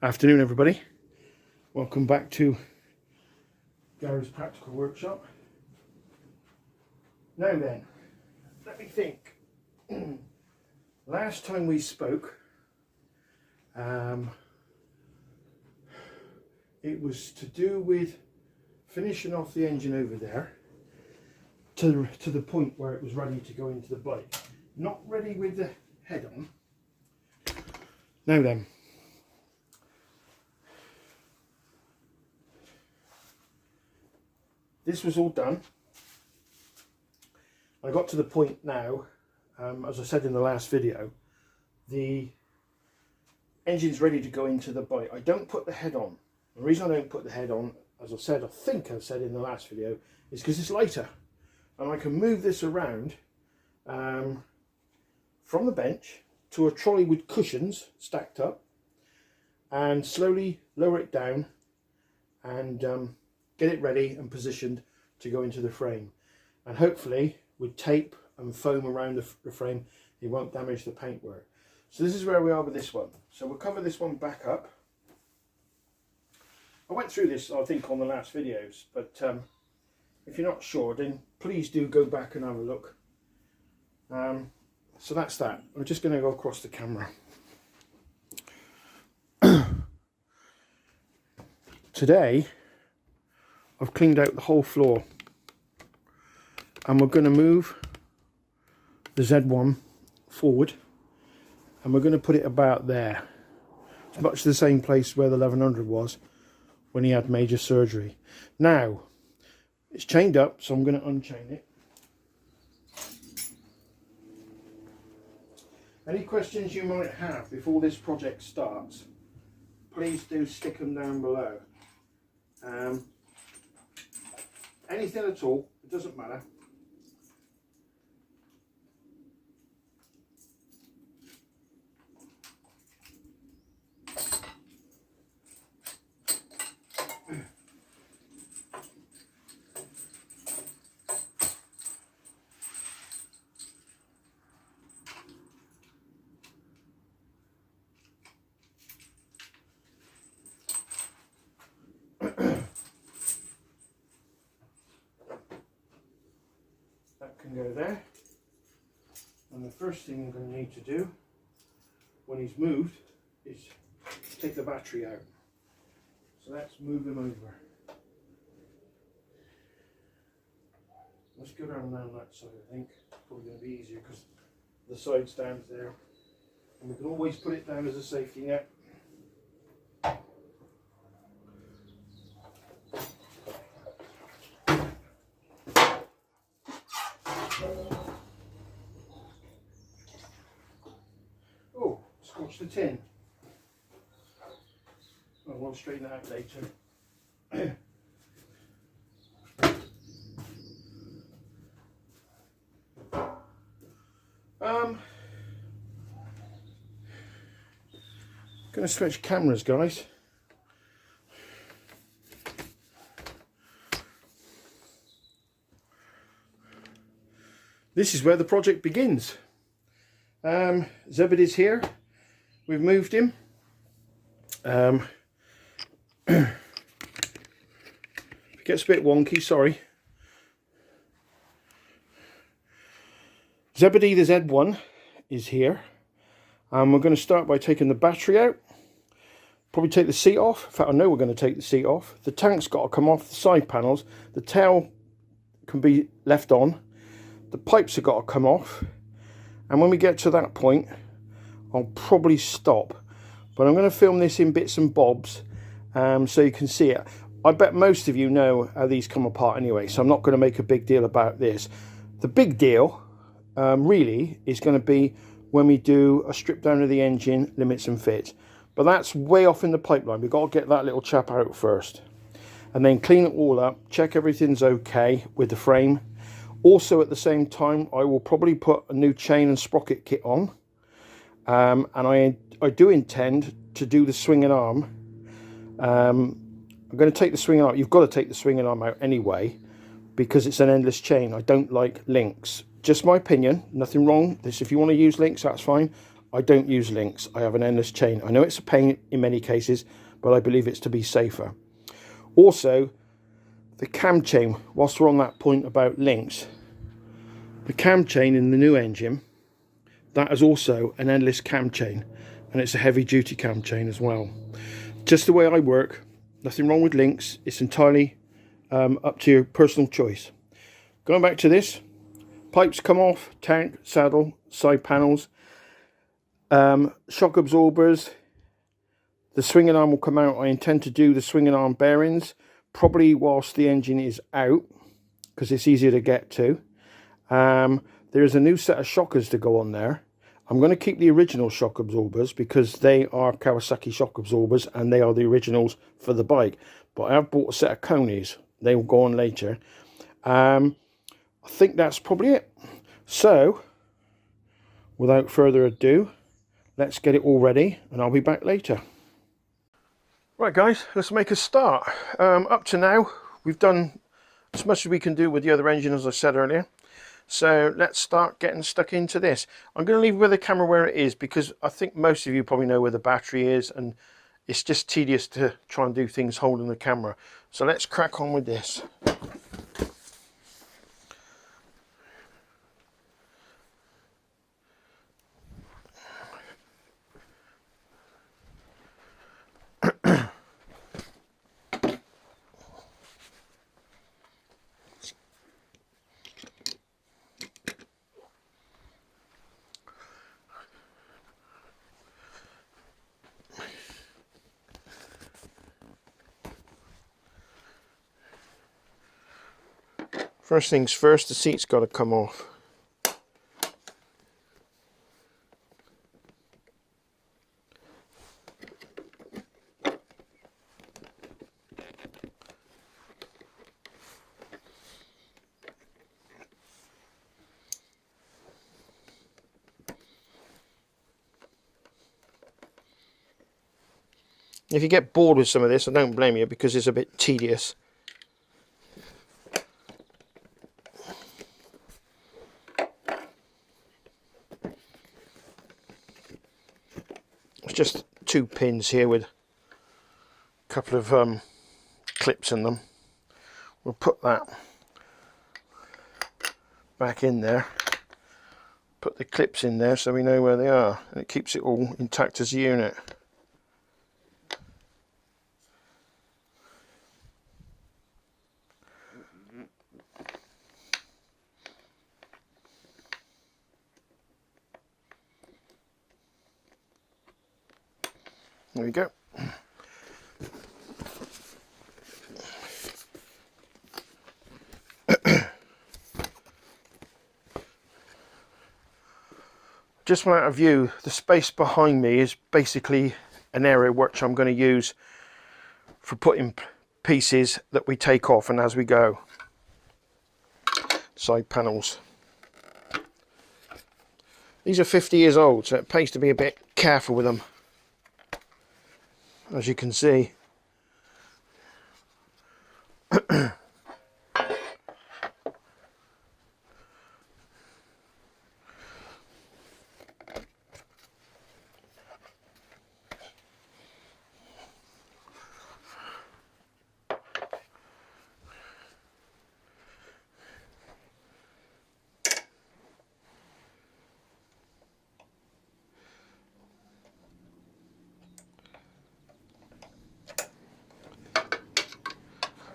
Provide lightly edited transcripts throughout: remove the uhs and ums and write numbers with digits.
Afternoon everybody, welcome back to Gary's Practical Workshop. Now then, let me think. Last time we spoke, it was to do with finishing off the engine over there to the point where it was ready to go into the bike. Not ready with the head on. Now then, this was all done. I got to the point now, as I said in the last video, the engine's ready to go into the bike. I don't put the head on. The reason I don't put the head on, as I think I've said in the last video, is because it's lighter. And I can move this around from the bench to a trolley with cushions stacked up and slowly lower it down and get it ready and positioned to go into the frame. And hopefully with tape and foam around the frame, it won't damage the paintwork. So this is where we are with this one. So we'll cover this one back up. I went through this, I think, on the last videos, but if you're not sure, then please do go back and have a look. So that's that. I'm just going to go across the camera. Today, I've cleaned out the whole floor, and we're going to move the Z1 forward, and we're going to put it about there. It's much the same place where the 1100 was when he had major surgery. Now, it's chained up, so I'm going to unchain it. Any questions you might have before this project starts, please do stick them down below. Anything at all, it doesn't matter. That can go there, and the first thing I'm going to need to do when he's moved is take the battery out. So let's move him over. Let's go down that side. I think it's probably going to be easier because the side stands there, and we can always put it down as a safety net. Oh, scotch the tin. Oh, we'll straighten that out later. Going to switch cameras, guys. This is where the project begins. Zebedee's here. We've moved him. It gets a bit wonky, sorry. Zebedee the Z1 is here. We're going to start by taking the battery out. Probably take the seat off. In fact, I know we're going to take the seat off. The tank's got to come off the side panels. The tail can be left on. The pipes have got to come off. And when we get to that point, I'll probably stop. But I'm going to film this in bits and bobs so you can see it. I bet most of you know how these come apart anyway, so I'm not going to make a big deal about this. The big deal really is going to be when we do a strip down of the engine, limits and fits. But that's way off in the pipeline. We've got to get that little chap out first. And then clean it all up, check everything's okay with the frame. Also at the same time, I will probably put a new chain and sprocket kit on. And I do intend to do the swinging arm. I'm going to take the swinging arm. You've got to take the swinging arm out anyway. because it's an endless chain. I don't like links. Just my opinion, nothing wrong. If you want to use links, that's fine. I don't use links. I have an endless chain. I know it's a pain in many cases, but I believe it's to be safer. Also, the cam chain, whilst we're on that point about links, the cam chain in the new engine, that is also an endless cam chain, and it's a heavy duty cam chain as well. Just the way I work, nothing wrong with links. It's entirely up to your personal choice. Going back to this, pipes come off, tank, saddle, side panels, shock absorbers. The swinging arm will come out. I intend to do the swinging arm bearings probably whilst the engine is out, because it's easier to get to. There is a new set of shockers to go on there. I'm going to keep the original shock absorbers because they are Kawasaki shock absorbers and they are the originals for the bike. But I have bought a set of conies. They will go on later. I think that's probably it. So, without further ado, let's get it all ready and I'll be back later. Right guys, let's make a start. Up to now, we've done as much as we can do with the other engine, as I said earlier. So let's start getting stuck into this. I'm going to leave with the camera where it is because I think most of you probably know where the battery is and it's just tedious to try and do things holding the camera. So let's crack on with this. First things first, the seat's got to come off. If you get bored with some of this, I don't blame you because it's a bit tedious. It's just 2 pins here with a couple of clips in them. We'll put that back in there. Put the clips in there so we know where they are, and it keeps it all intact as a unit. There we go. Just from out of view, the space behind me is basically an area which I'm going to use for putting pieces that we take off and as we go. Side panels. These are 50 years old, so it pays to be a bit careful with them. As you can see.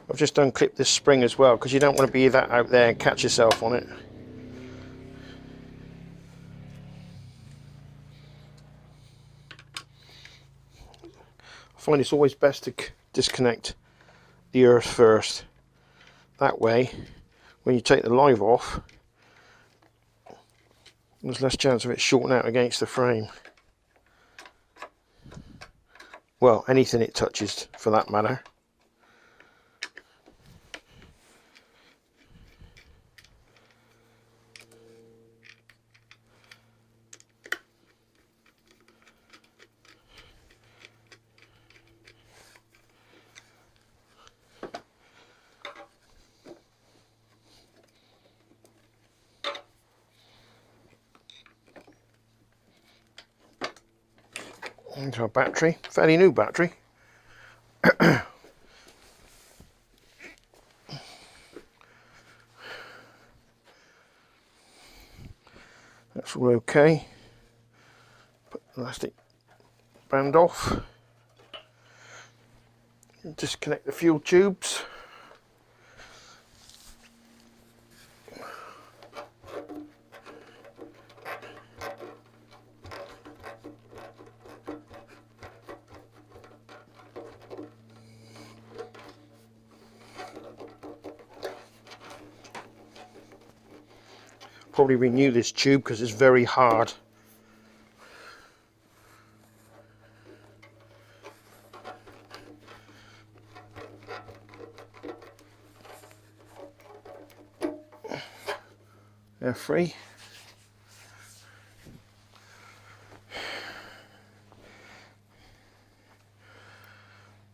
I've just unclipped this spring as well because you don't want to be that out there and catch yourself on it. I find it's always best to disconnect the earth first. That way, when you take the live off, there's less chance of it shorting out against the frame. Well, anything it touches for that matter. Into our battery, fairly new battery. That's all okay. Put the elastic band off. Disconnect the fuel tubes. Probably renew this tube because it's very hard. They're free.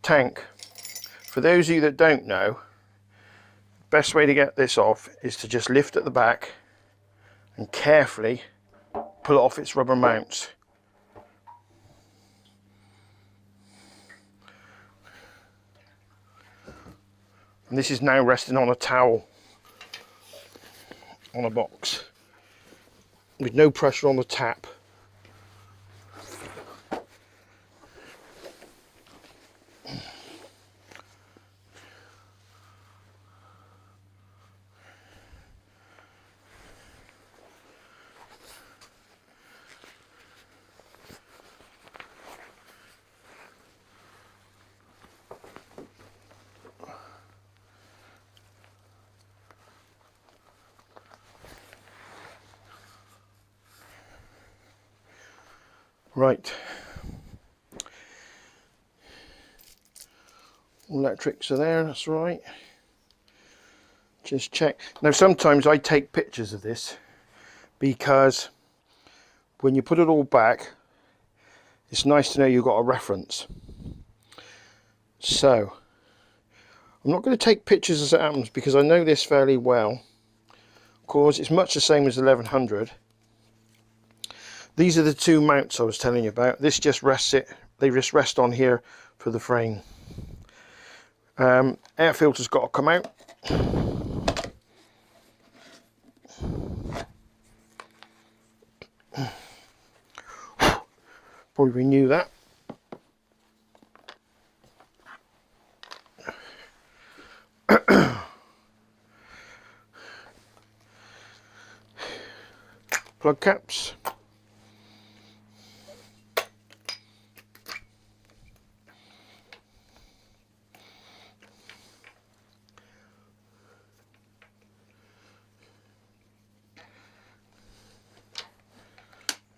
Tank. For those of you that don't know, best way to get this off is to just lift at the back and carefully pull it off its rubber mounts. And this is now resting on a towel on a box with no pressure on the tap. Right, electrics are there, that's right. Just check. Now sometimes I take pictures of this because when you put it all back, it's nice to know you've got a reference. So I'm not going to take pictures as it happens because I know this fairly well. Of course, it's much the same as 1100. These are the two mounts I was telling you about. This just rests it, they just rest on here for the frame. Air filter's got to come out. Probably renew that. Plug caps.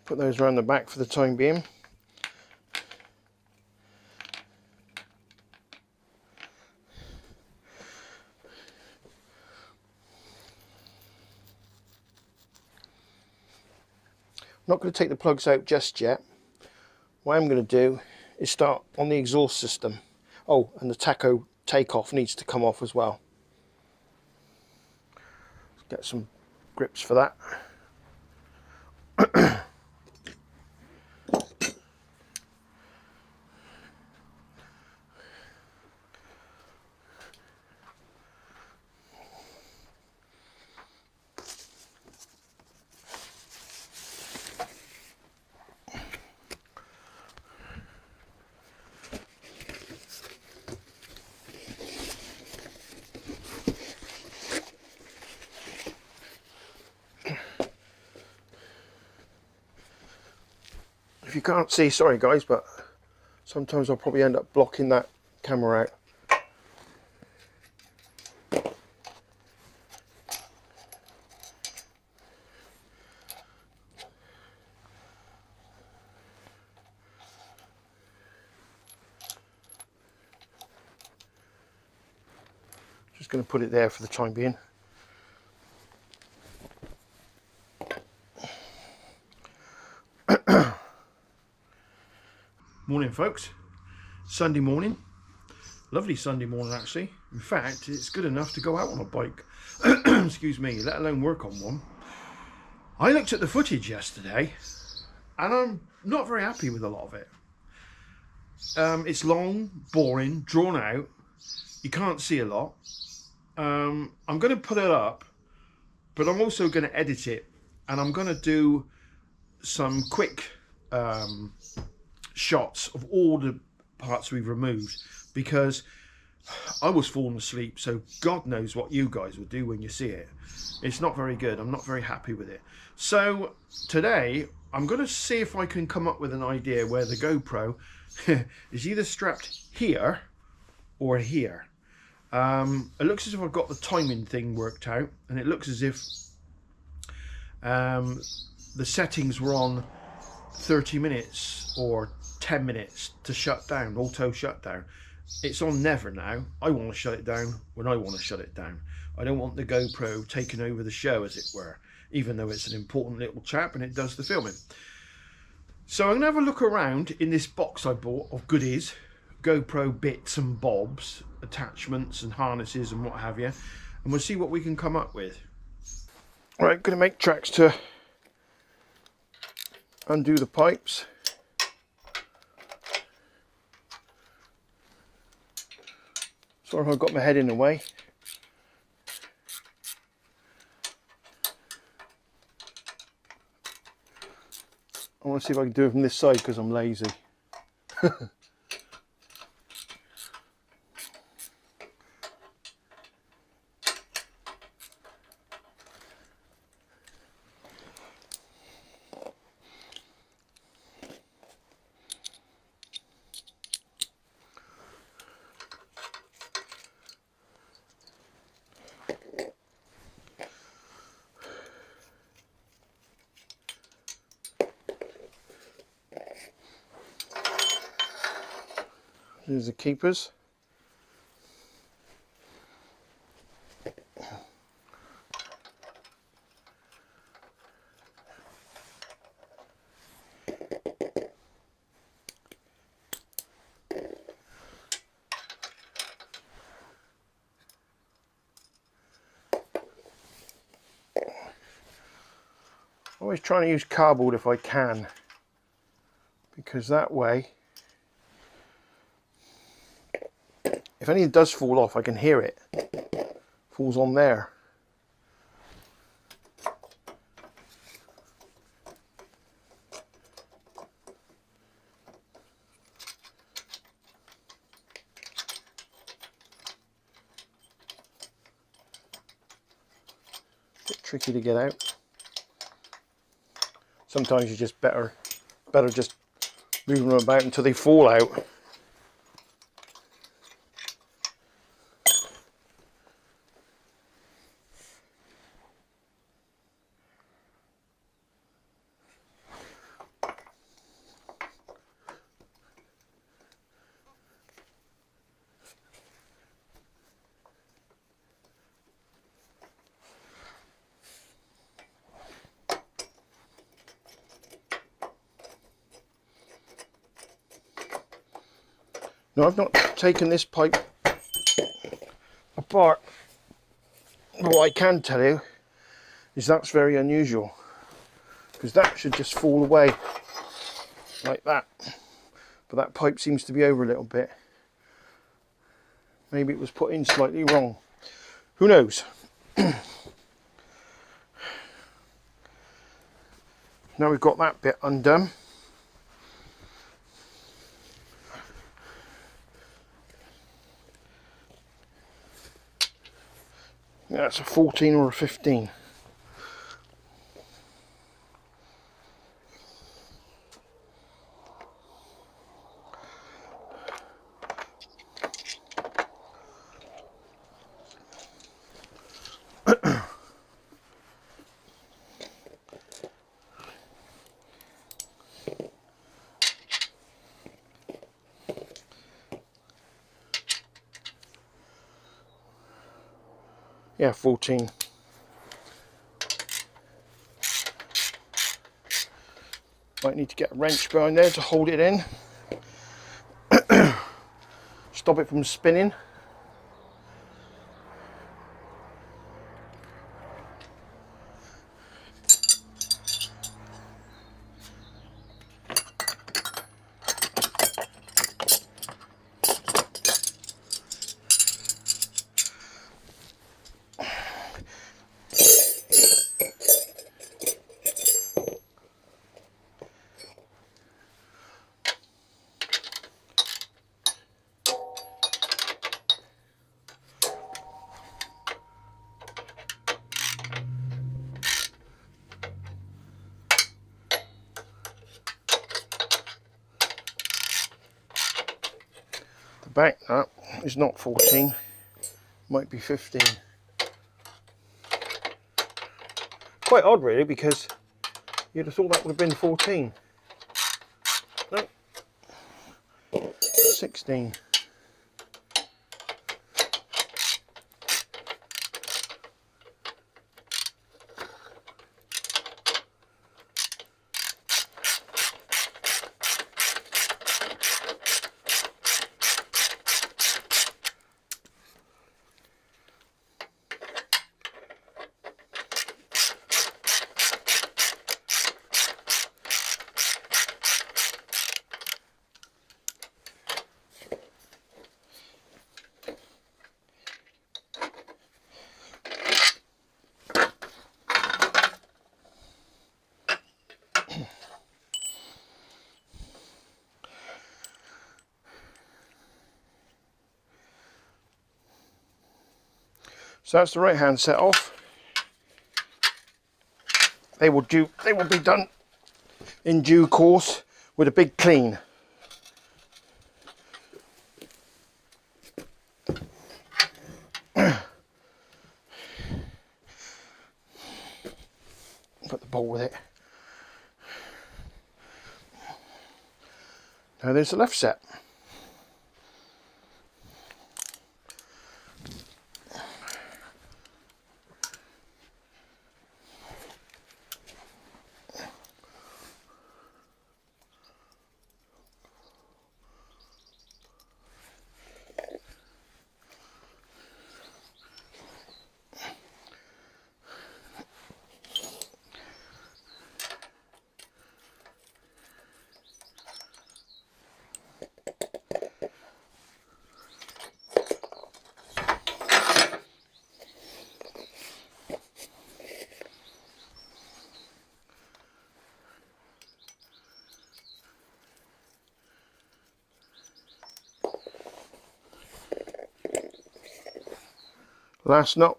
Put those around the back for the time being. I'm not going to take the plugs out just yet. What I'm going to do is start on the exhaust system. Oh, and the tacho takeoff needs to come off as well. Let's get some grips for that. If you can't see, sorry guys, but sometimes I'll probably end up blocking that camera out. Just going to put it there for the time being. Morning folks, Sunday morning, lovely Sunday morning actually. In fact, it's good enough to go out on a bike, excuse me, let alone work on one. I looked at the footage yesterday and I'm not very happy with a lot of it. It's long, boring, drawn out. You can't see a lot. I'm going to put it up, but I'm also going to edit it, and I'm going to do some quick shots of all the parts we've removed, because I was falling asleep, so God knows what you guys will do when you see it. It's not very good. I'm not very happy with it. So today I'm going to see if I can come up with an idea where the GoPro is either strapped here or here. It looks as if I've got the timing thing worked out, and it looks as if the settings were on 30 minutes or 10 minutes to shut down, auto shutdown. It's on never now. I want to shut it down when I want to shut it down. I don't want the GoPro taking over the show, as it were, even though it's an important little chap and it does the filming. So I'm going to have a look around in this box I bought of goodies, GoPro bits and bobs, attachments and harnesses and what have you, and we'll see what we can come up with. Right, going to make tracks to undo the pipes. Sorry if I've got my head in the way. I want to see if I can do it from this side because I'm lazy. There's the keepers. Always trying to use cardboard if I can, because that way, if anything does fall off, I can hear it. Falls on there. Bit tricky to get out. Sometimes you just better just move them about until they fall out. Now, I've not taken this pipe apart, but what I can tell you is that's very unusual, because that should just fall away like that, but that pipe seems to be over a little bit. Maybe it was put in slightly wrong, who knows. Now we've got that bit undone. That's a 14 or a 15. Yeah, 14. Might need to get a wrench behind there to hold it in. Stop it from spinning. back. No, it's not 14. Might be 15. Quite odd really, because you'd have thought that would have been 14. No. 16. So that's the right hand set off. They will be done in due course with a big clean. Put the bolt with it. Now there's the left set. Last nut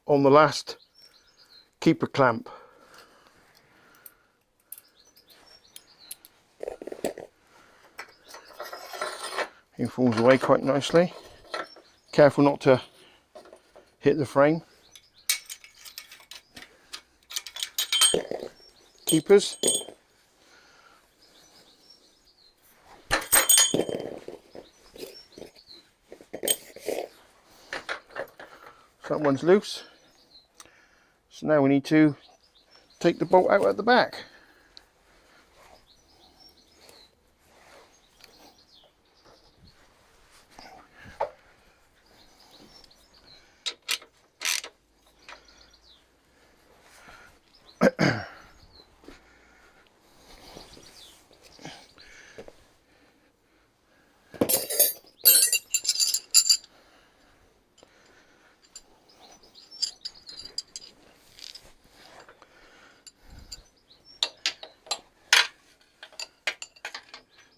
on the last keeper clamp. It falls away quite nicely. Careful not to hit the frame. Keepers. That one's loose. So now we need to take the bolt out at the back.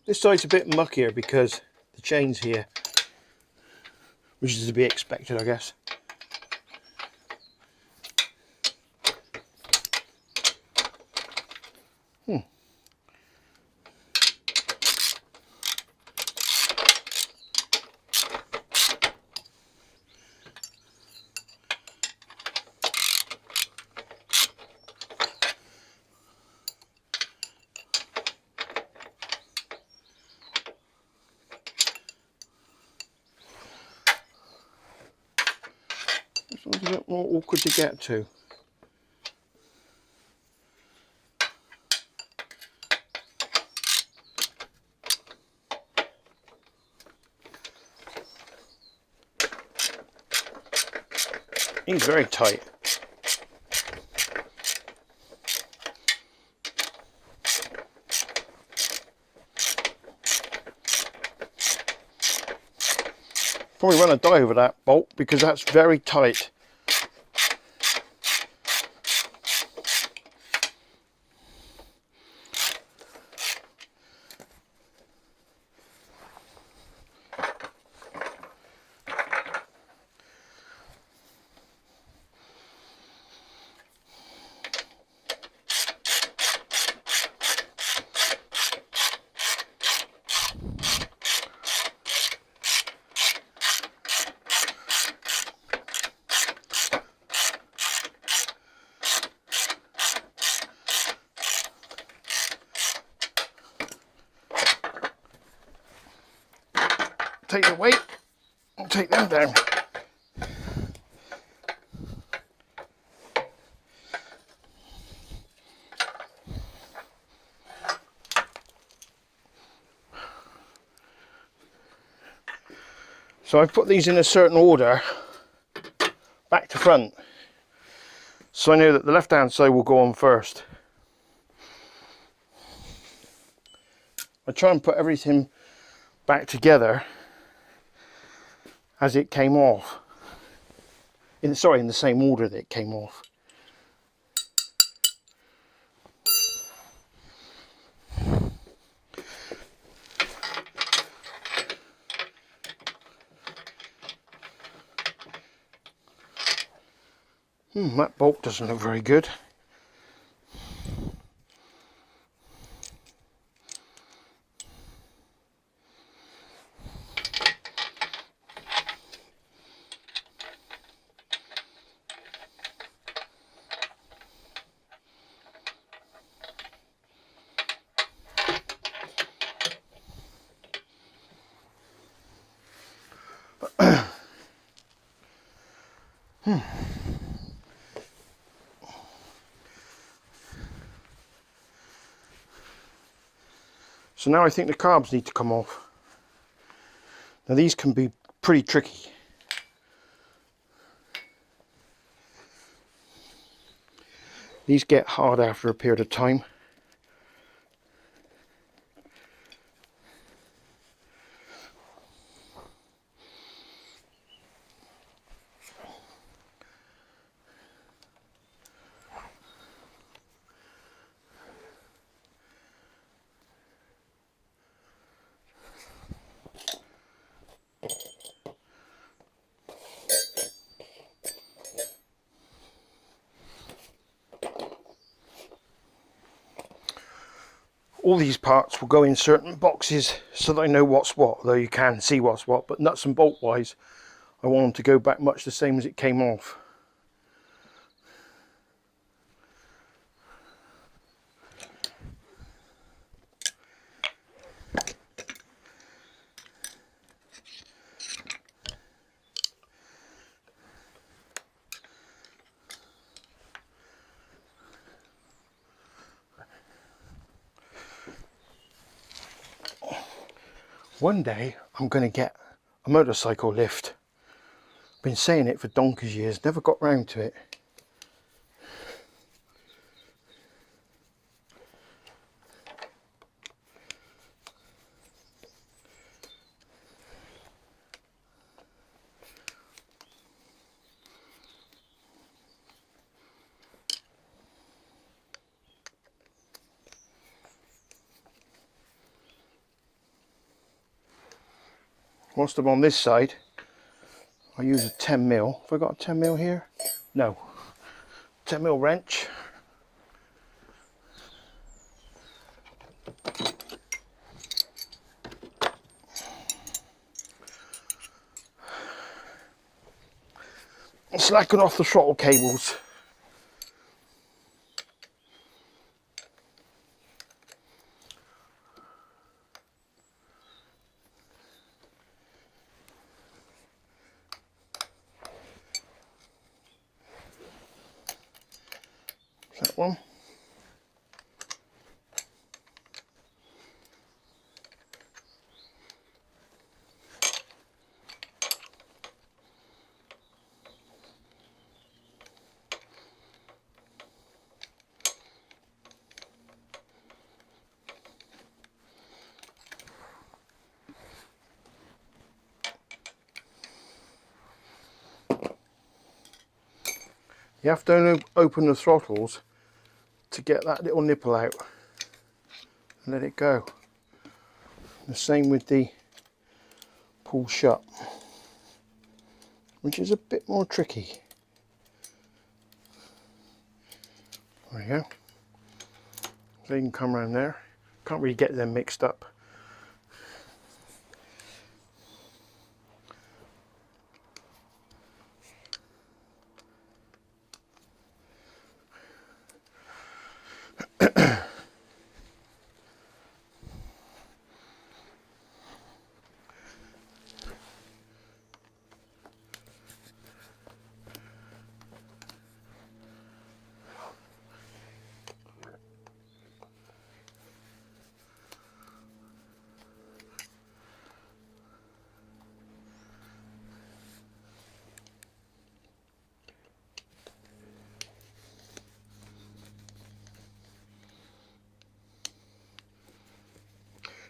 This side's a bit muckier because the chain's here, which is to be expected, I guess. This one's a bit more awkward to get to. He's very tight. Probably run a die over that bolt because that's very tight. take the weight and take them down. So I've put these in a certain order, back to front, so I know that the left hand side will go on first. I try and put everything back together as it came off, in the same order that it came off. That bolt doesn't look very good. So now I think the carbs need to come off. Now these can be pretty tricky. These get hard after a period of time. All these parts will go in certain boxes so that I know what's what, though you can see what's what, but nuts and bolt wise I want them to go back much the same as it came off. One day I'm going to get a motorcycle lift. Been saying it for donkey's years, never got round to it. Whilst I'm on this side, I use a 10mm. Have I got a 10mm here? No. 10mm wrench. Slacken off the throttle cables. That one. You have to open the throttles to get that little nipple out and let it go. The same with the pull shut, which is a bit more tricky. There you go. So you can come around there. Can't really get them mixed up.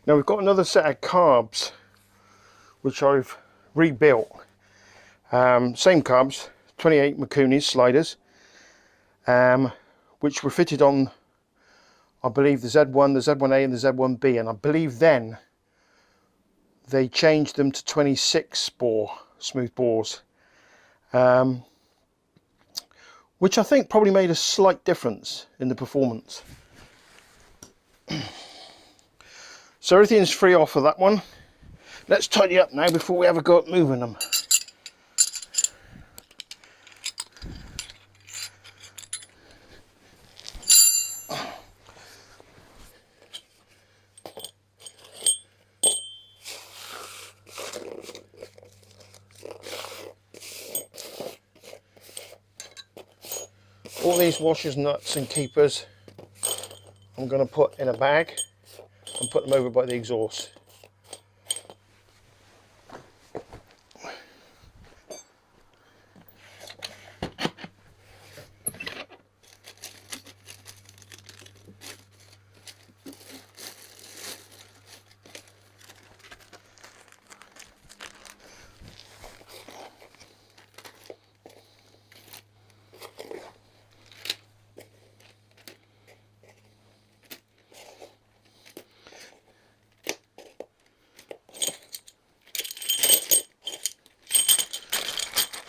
Now we've got another set of carbs which I've rebuilt. Same carbs, 28 Mikuni's sliders, which were fitted on, I believe, the Z1, the Z1A and the Z1B, and I believe then they changed them to 26 spore smooth bores, which I think probably made a slight difference in the performance. So everything's free off of that one. Let's tidy up now before we have a go at moving them. All these washers, nuts and keepers I'm going to put in a bag and put them over by the exhaust.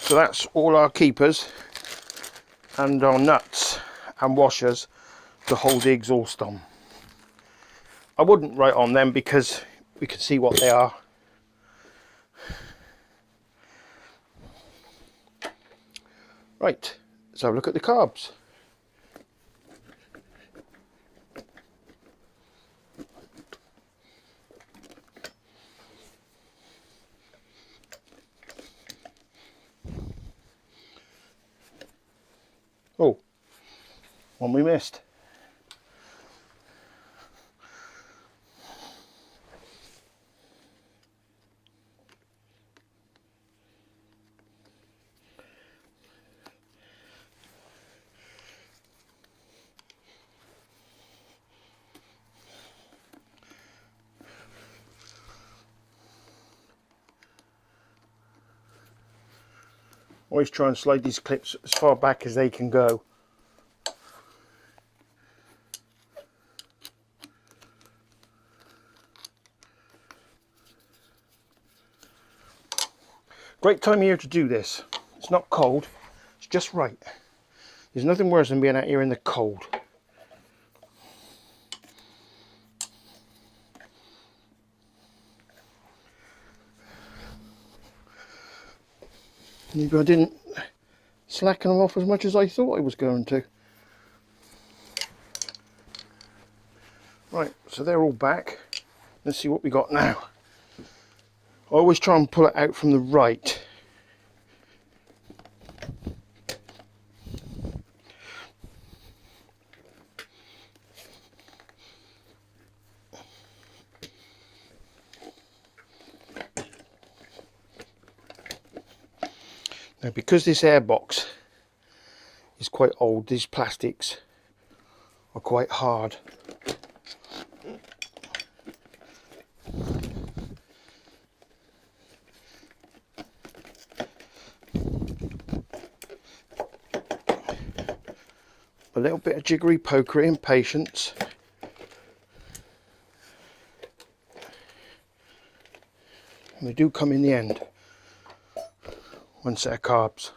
So that's all our keepers and our nuts and washers to hold the exhaust on. I wouldn't write on them because we can see what they are. Right, let's have a look at the carbs. Oh, one we missed. Always try and slide these clips as far back as they can go. Great time of year to do this. It's not cold, it's just right. There's nothing worse than being out here in the cold. Maybe I didn't slacken them off as much as I thought I was going to. Right, so they're all back. Let's see what we got now. I always try and pull it out from the right. Now, because this air box is quite old, these plastics are quite hard. A little bit of jiggery pokery and patience. And they do come in the end. One set of carbs.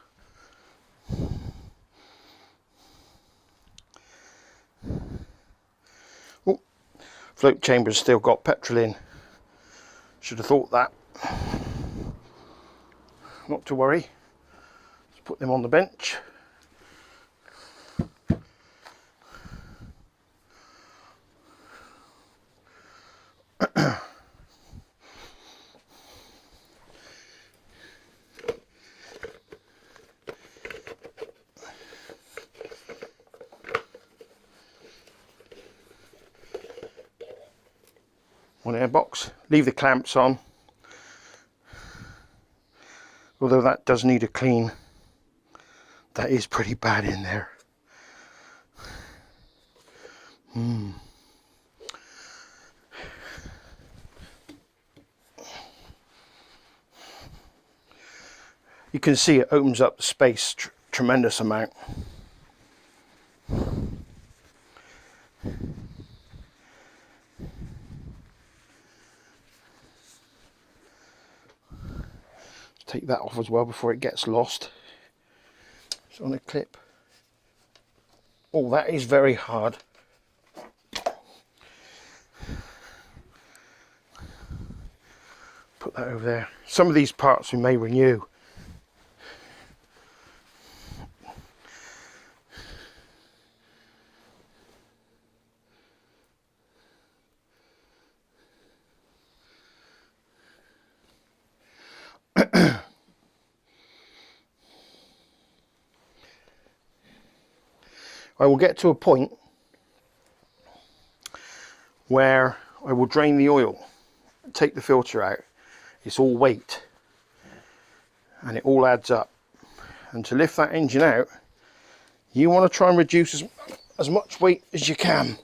Oh, float chamber's still got petrol in. Should have thought that. Not to worry. Let's put them on the bench. One air box, leave the clamps on, although that does need a clean. That is pretty bad in there. you can see it opens up the space tremendous amount. Take that off as well before it gets lost. It's on a clip. Oh, that is very hard. Put that over there. Some of these parts we may renew. I will get to a point where I will drain the oil, take the filter out. It's all weight and it all adds up, and to lift that engine out you want to try and reduce as much weight as you can.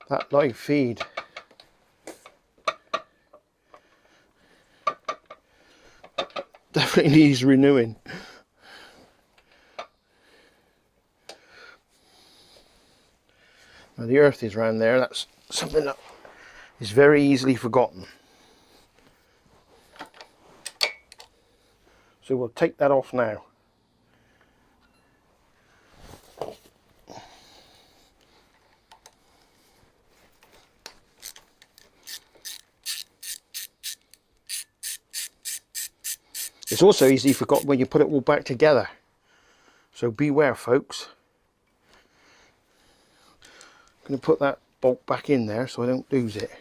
That live feed definitely needs renewing. Now the earth is around there, that's something that is very easily forgotten. So we'll take that off now. It's also easily forgotten when you put it all back together. So beware, folks. I'm going to put that bolt back in there so I don't lose it.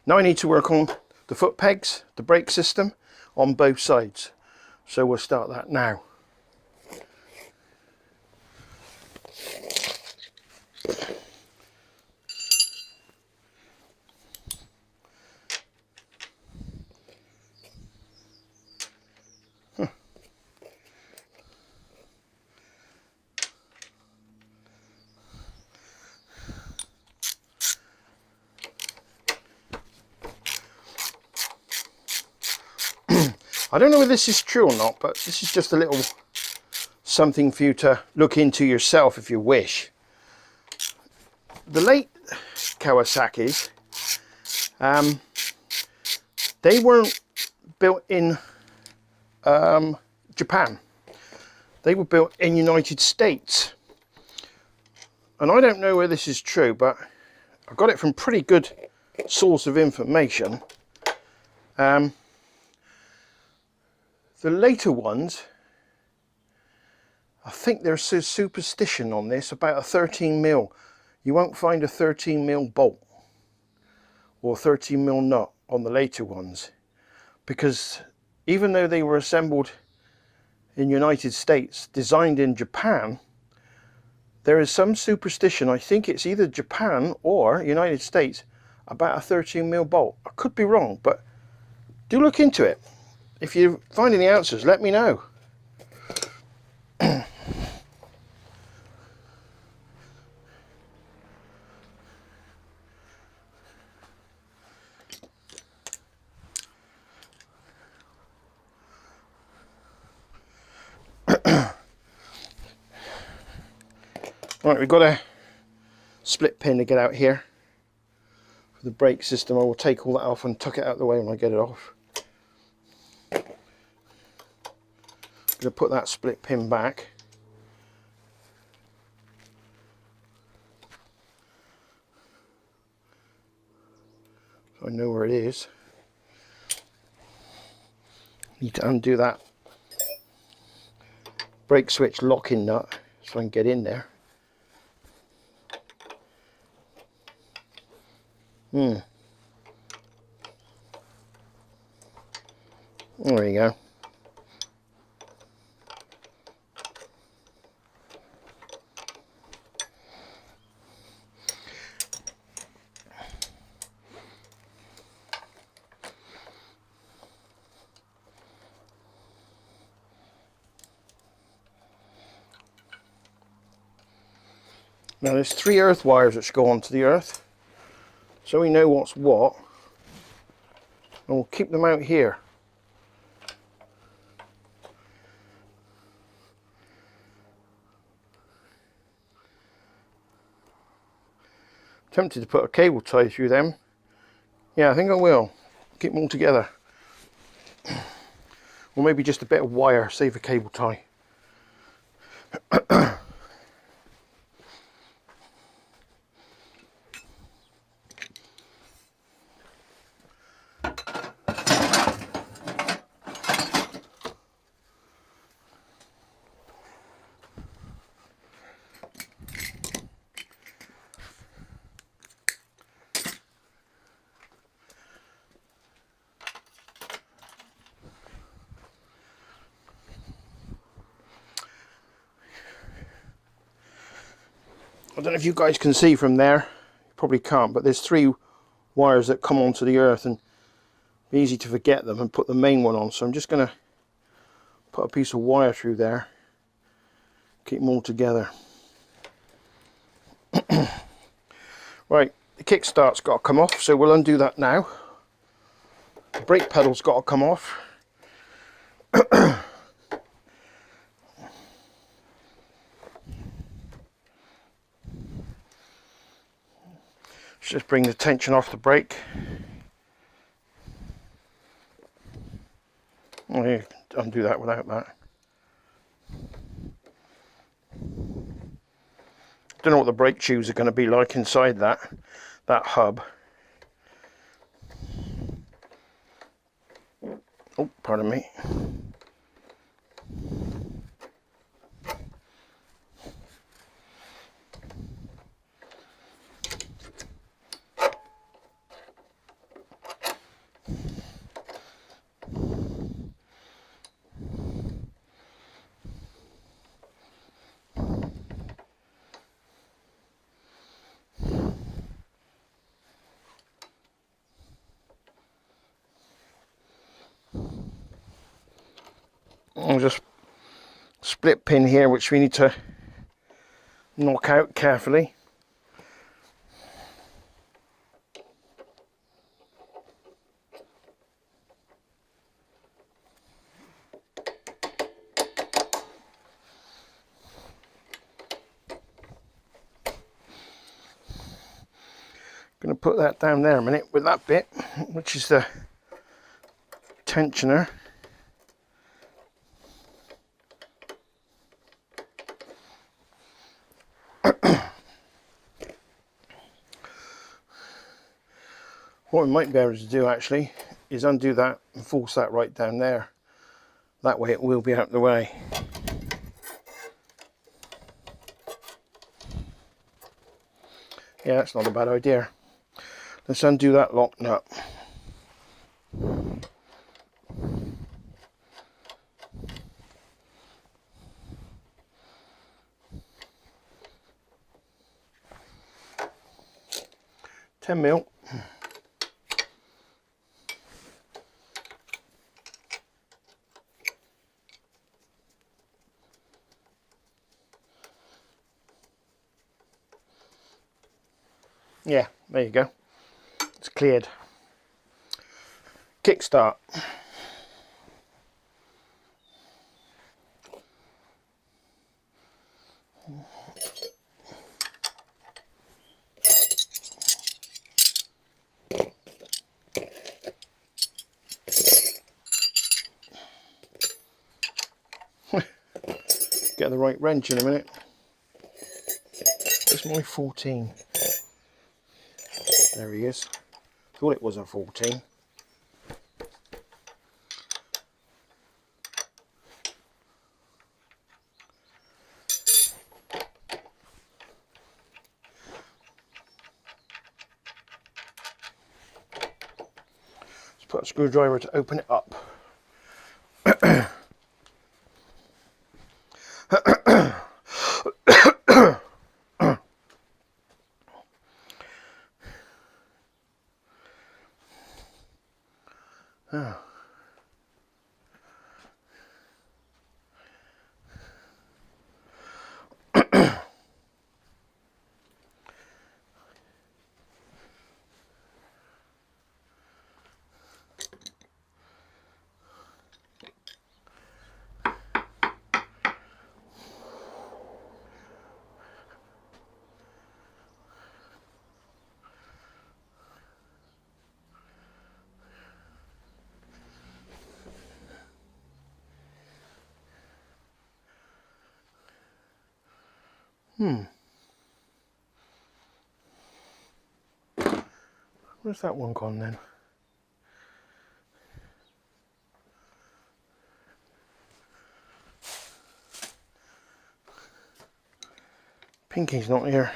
Now I need to work on the foot pegs, the brake system on both sides. So we'll start that now. I don't know whether this is true or not, but this is just a little something for you to look into yourself if you wish. The late Kawasaki's, they weren't built in Japan. They were built in United States. And I don't know whether this is true, but I got it from pretty good source of information. The later ones, I think there's a superstition on this about a 13mm. You won't find a 13mm bolt or 13mm nut on the later ones, because even though they were assembled in United States, designed in Japan, there is some superstition, I think it's either Japan or United States, about a 13mm bolt. I could be wrong, but do look into it. If you find any answers, let me know. Right, we've got a split pin to get out here for the brake system. I will take all that off and tuck it out of the way when I get it off. I'm going to put that split pin back. So I know where it is. Need to undo that brake switch locking nut so I can get in there. There you go. Now there's 3 earth wires that should go onto the earth, so we know what's what, and we'll keep them out here. Tempted to put a cable tie through them. Yeah, I think I will. Keep them all together. Or maybe just a bit of wire, save a cable tie. I don't know if you guys can see from there, you probably can't, but there's 3 wires that come onto the earth, and it's easy to forget them and put the main one on. So I'm just going to put a piece of wire through there, keep them all together. Right, the kickstart's got to come off, so we'll undo that now. The brake pedal's got to come off. Just bring the tension off the brake. Oh, you can undo that without that. Don't know what the brake shoes are going to be like inside that hub. Oh, pardon me. I'll just split pin here, which we need to knock out carefully. Going to put that down there a minute with that bit, which is the tensioner. What we might be able to do actually is undo that and force that right down there. That way it will be out of the way. Yeah, that's not a bad idea. Let's undo that lock nut. $10mm. Yeah, there you go. It's cleared. Kickstart. Get the right wrench in a minute. Where's my 14? There he is. Thought it was a 14. put a screwdriver to open it up. Where's that one gone then? Pinky's not here.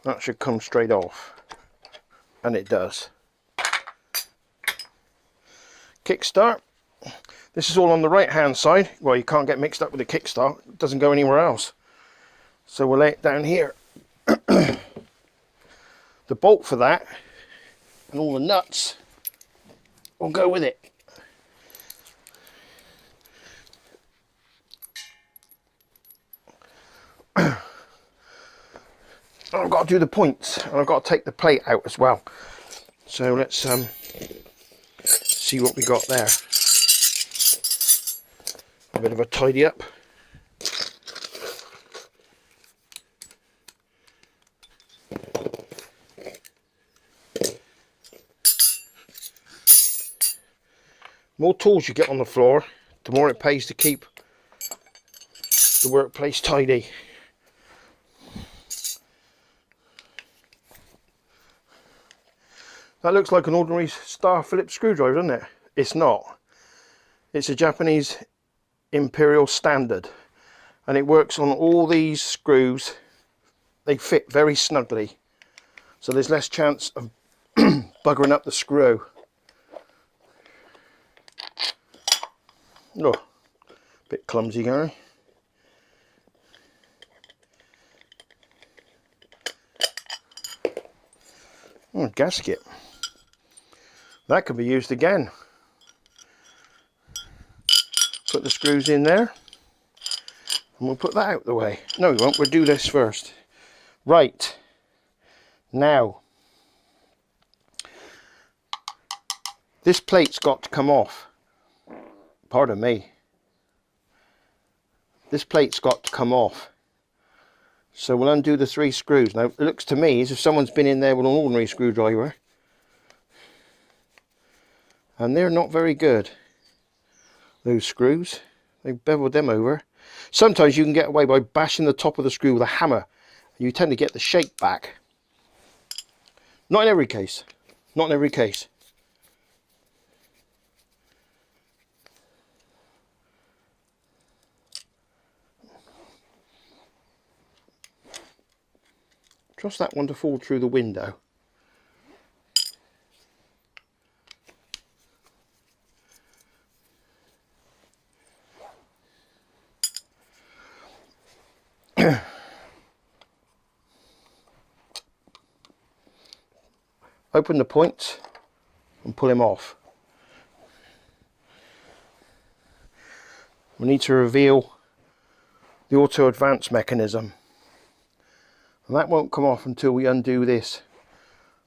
That should come straight off, and it does. Kickstart. This is all on the right hand side. Well, you can't get mixed up with the kickstart, it doesn't go anywhere else. So we'll lay it down here. The bolt for that and all the nuts will go with it. I've got to do the points, and I've got to take the plate out as well. So let's see what we got there. A bit of a tidy up. The more tools you get on the floor, the more it pays to keep the workplace tidy. That looks like an ordinary star Phillips screwdriver, doesn't it? It's not. It's a Japanese Imperial Standard, and it works on all these screws. They fit very snugly, so there's less chance of buggering up the screw. Oh, bit clumsy, Gary. Oh, gasket. That could be used again. Put the screws in there, and we'll put that out the way. No, we won't. We'll do this first. Right. Now, this plate's got to come off. Pardon me. This plate's got to come off. So we'll undo the 3 screws. Now, it looks to me as if someone's been in there with an ordinary screwdriver, and they're not very good, those screws. They beveled them over. Sometimes you can get away by bashing the top of the screw with a hammer. You tend to get the shape back. Not in every case. Not in every case. Trust that one to fall through the window. Open the points and pull him off. We need to reveal the auto advance mechanism, and that won't come off until we undo this.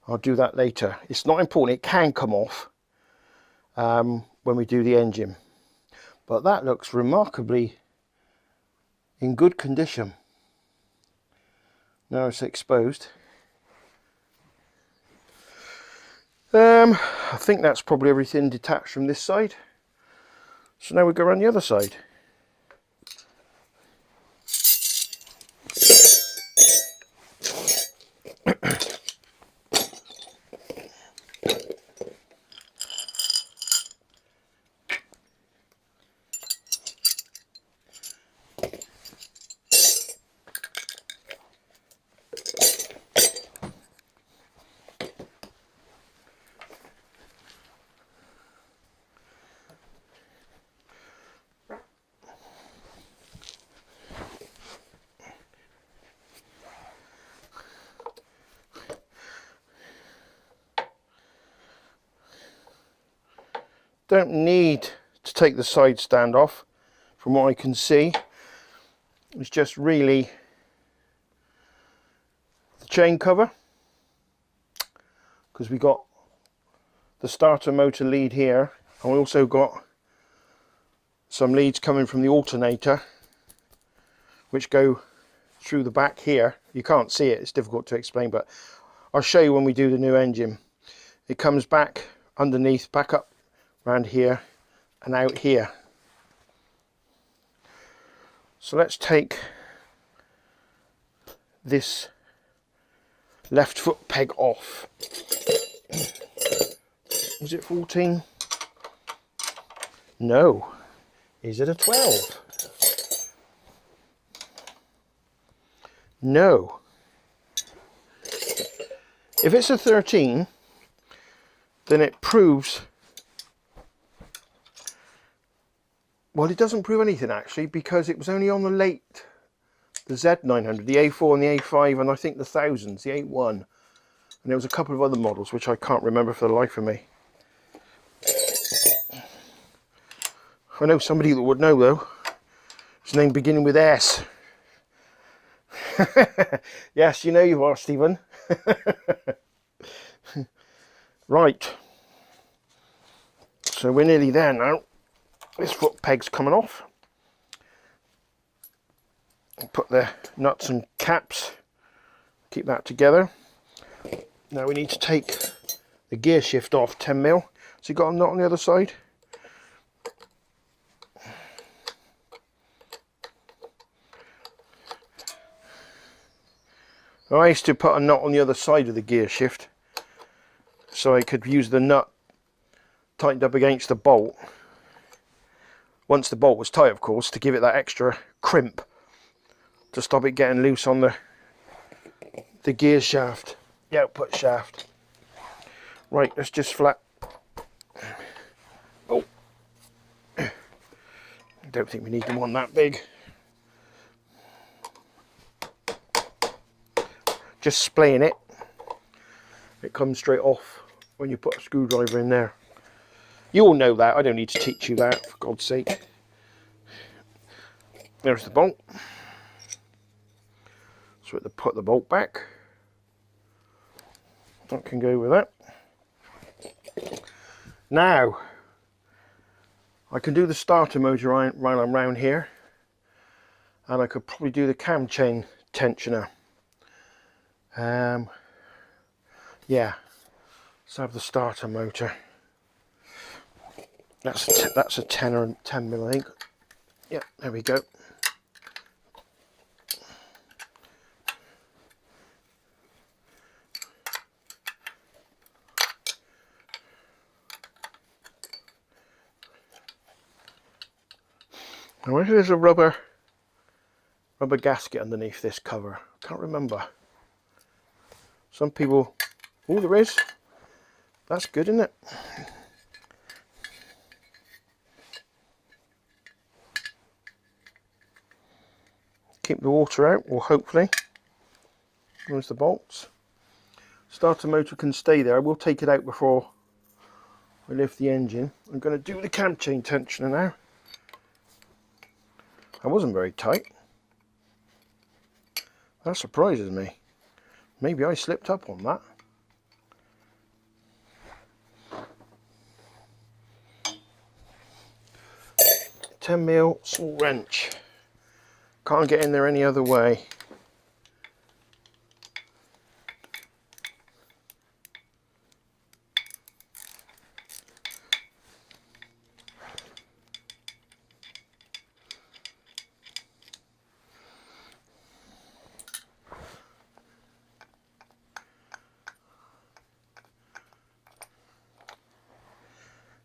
I'll do that later. It's not important. It can come off when we do the engine, but that looks remarkably in good condition. Now it's exposed. I think that's probably everything detached from this side. So now we go around the other side. Don't need to take the side stand off, from what I can see. It's just really the chain cover, because we got the starter motor lead here, and we also got some leads coming from the alternator which go through the back here. You can't see it, it's difficult to explain, but I'll show you when we do the new engine. It comes back underneath, back up around here and out here. So let's take this left foot peg off. Was it 14? No. Is it a 12? No. If it's a 13, then it proves, well, it doesn't prove anything actually, because it was only on the Z900, the A4 and the A5, and I think the thousands, the 8.1, and there was a couple of other models which I can't remember for the life of me. I know somebody that would know though. His name beginning with S. Yes, you know you are, Stephen. Right. So we're nearly there now. This foot peg's coming off. Put the nuts and caps. Keep that together. Now we need to take the gear shift off, 10mm. So you got a nut on the other side. I used to put a nut on the other side of the gear shift so I could use the nut tightened up against the bolt, once the bolt was tight of course, to give it that extra crimp to stop it getting loose on the gear shaft, the output shaft. Right, let's just flat. Oh, I don't think we need the one that big. Just splaying it, it comes straight off when you put a screwdriver in there. You all know that, I don't need to teach you that, for God's sake. There's the bolt. So we put the bolt back. That can go with that. Now, I can do the starter motor round here, and I could probably do the cam chain tensioner. Yeah, let's have the starter motor. That's a 10 or 10mm, I think. Yeah, there we go. I wonder if there's a rubber gasket underneath this cover. Can't remember. Some people, oh, there is. That's good, isn't it? Keep the water out, or hopefully. There's the bolts. Starter motor can stay there. I will take it out before I lift the engine. I'm going to do the cam chain tensioner now. That wasn't very tight. That surprises me. Maybe I slipped up on that. $10mm small wrench. Can't get in there any other way.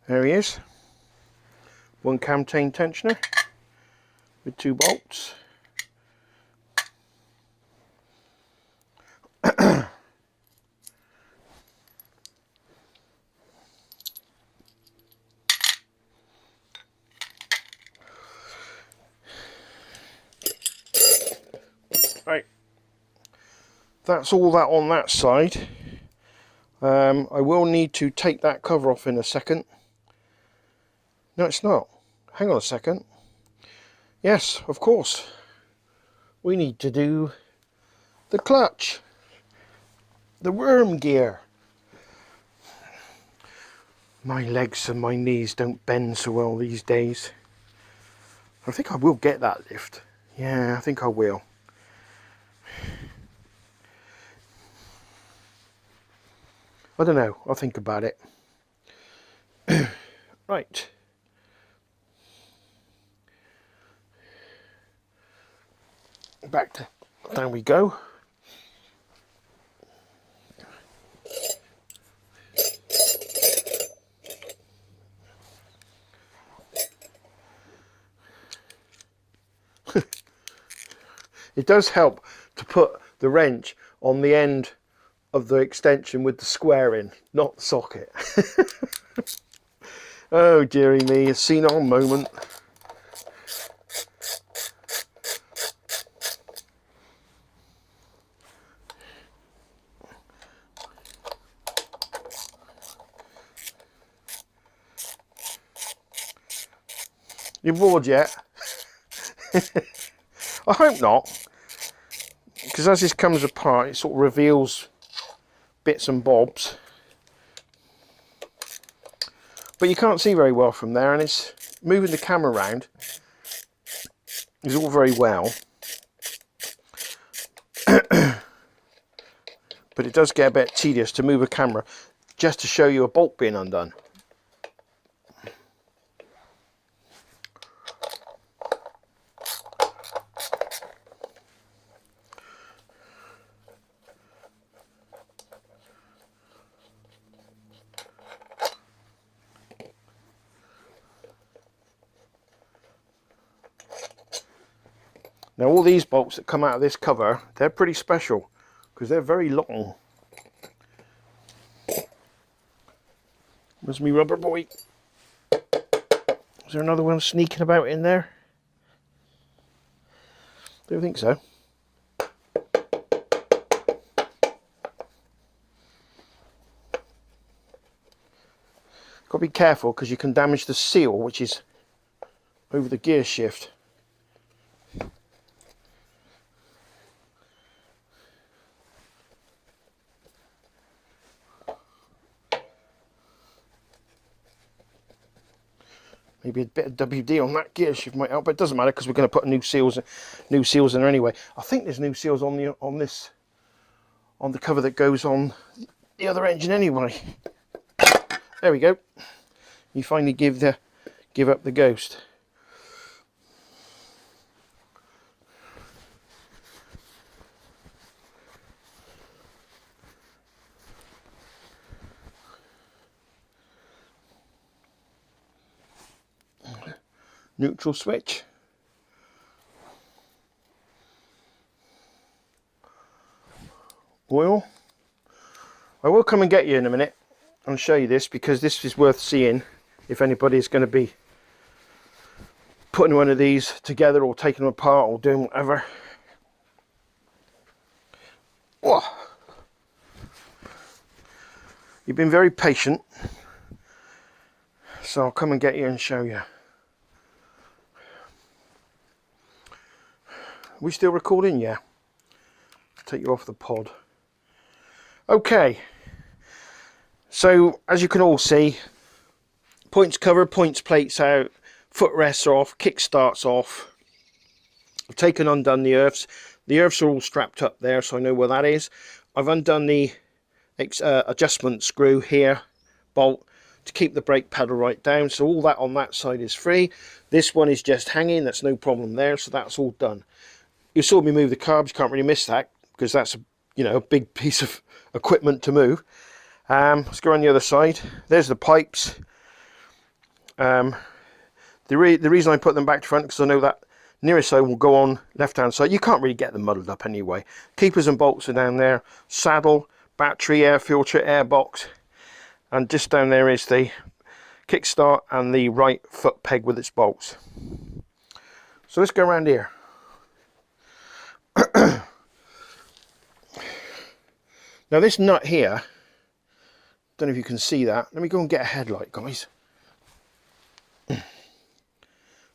There he is. One cam chain tensioner with 2 bolts. Right, that's all that on that side. I will need to take that cover off in a second. No, it's not. Hang on a second. Yes, of course. We need to do the clutch. The worm gear. My legs and my knees don't bend so well these days. I think I will get that lift. Yeah, I think I will. I don't know. I'll think about it. Right. Back to, down we go. It does help to put the wrench on the end of the extension with the square in, not the socket. Oh dearie me, a senile moment. You bored yet? I hope not, because as this comes apart it sort of reveals bits and bobs, but you can't see very well from there, and it's moving the camera around is all very well, but it does get a bit tedious to move a camera just to show you a bolt being undone. Now all these bolts that come out of this cover, they're pretty special because they're very long. Where's me rubber boy? Is there another one sneaking about in there? Don't think so. Got to be careful because you can damage the seal, which is over the gear shift. Maybe a bit of WD on that gear shift might help, but it doesn't matter because we're going to put new seals in there anyway. I think there's new seals on the cover that goes on the other engine anyway. There we go. You finally give up the ghost. Neutral switch. Oil. I will come and get you in a minute and show you this because this is worth seeing if anybody's going to be putting one of these together or taking them apart or doing whatever. Whoa. You've been very patient, so I'll come and get you and show you. Are we still recording? Yeah. Take you off the pod. Okay. So, as you can all see, points covered, points plates out, footrests are off, kickstarts off. I've undone the earths. The earths are all strapped up there, so I know where that is. I've undone the adjustment screw here, bolt, to keep the brake pedal right down. So all that on that side is free. This one is just hanging. That's no problem there. So that's all done. You saw me move the carbs. You can't really miss that because that's a big piece of equipment to move. Let's go on the other side. There's the pipes. The reason I put them back to front, because I know that nearest side will go on left hand side. You can't really get them muddled up anyway. Keepers and bolts are down there, saddle, battery, air filter, air box, and just down there is the kickstart and the right foot peg with its bolts. So let's go around here. Now this nut here, don't know if you can see that. Let me go and get a headlight, guys.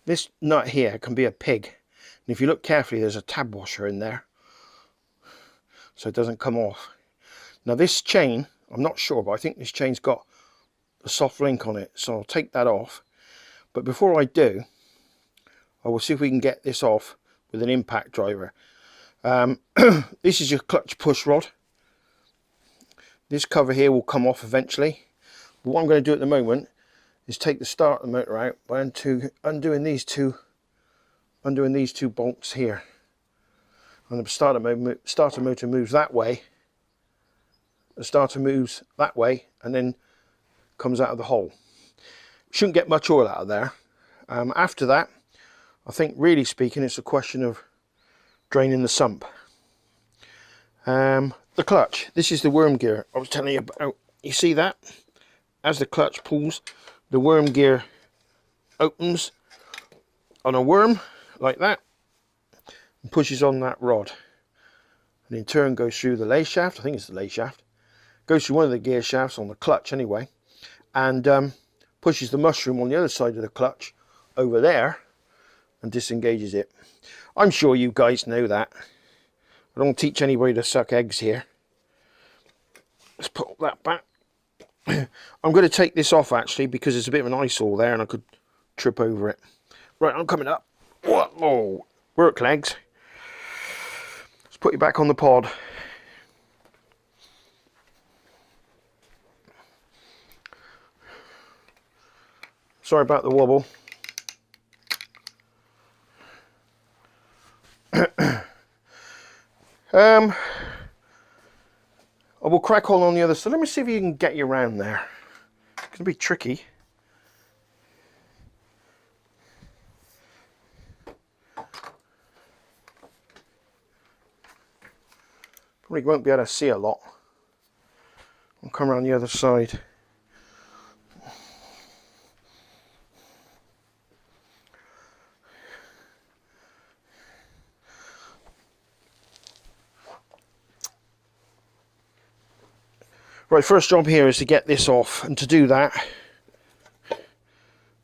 This nut here can be a pig, and if you look carefully, there's a tab washer in there, so it doesn't come off. Now this chain, I'm not sure, but I think this chain's got a soft link on it, so I'll take that off. But before I do, I will see if we can get this off with an impact driver. This is your clutch push rod. This cover here will come off eventually, but what I'm going to do at the moment is take the starter motor out by undoing these two bolts here. And the starter motor moves that way, the starter moves that way, and then comes out of the hole. Shouldn't get much oil out of there. After that, I think really speaking, it's a question of draining the sump. The clutch, this is the worm gear I was telling you about. You see that? As the clutch pulls, the worm gear opens on a worm like that and pushes on that rod, and in turn goes through the lay shaft. I think it's the lay shaft, goes through one of the gear shafts on the clutch anyway, and pushes the mushroom on the other side of the clutch over there and disengages it. I'm sure you guys know that. I don't teach anybody to suck eggs here. Let's put that back. I'm going to take this off actually, because there's a bit of an eyesore there and I could trip over it. Right, I'm coming up. Whoa, work legs. Let's put you back on the pod. Sorry about the wobble. I will crack on the other side. Let me see if you can get you around there. It's going to be tricky. Probably won't be able to see a lot. I'll come around the other side. Right, first job here is to get this off, and to do that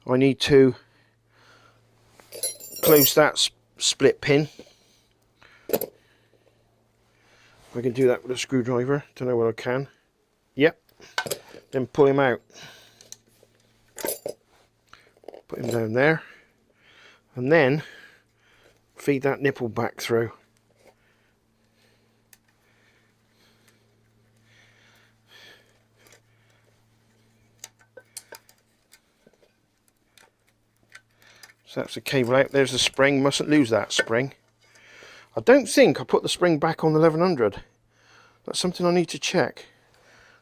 I need to close that split pin. I can do that with a screwdriver, don't know whether I can. Yep, then pull him out. Put him down there, and then feed that nipple back through. So that's the cable out. There's the spring. Mustn't lose that spring. I don't think I put the spring back on the 1100. That's something I need to check.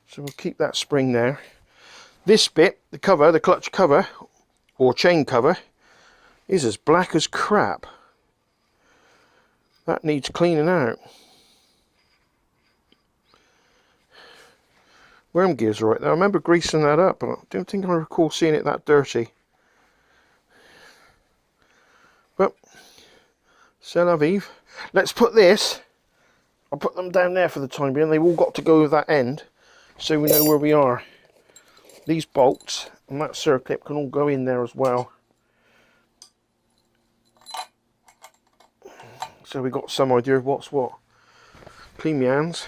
So we'll keep that spring there. This bit, the cover, the clutch cover, or chain cover, is as black as crap. That needs cleaning out. Worm gear's right there. I remember greasing that up, but I don't think I recall seeing it that dirty. But c'est la vive. Let's put this, I'll put them down there for the time being. They've all got to go with that end, so we know where we are. These bolts and that circlip can all go in there as well. So we've got some idea of what's what. Clean my hands.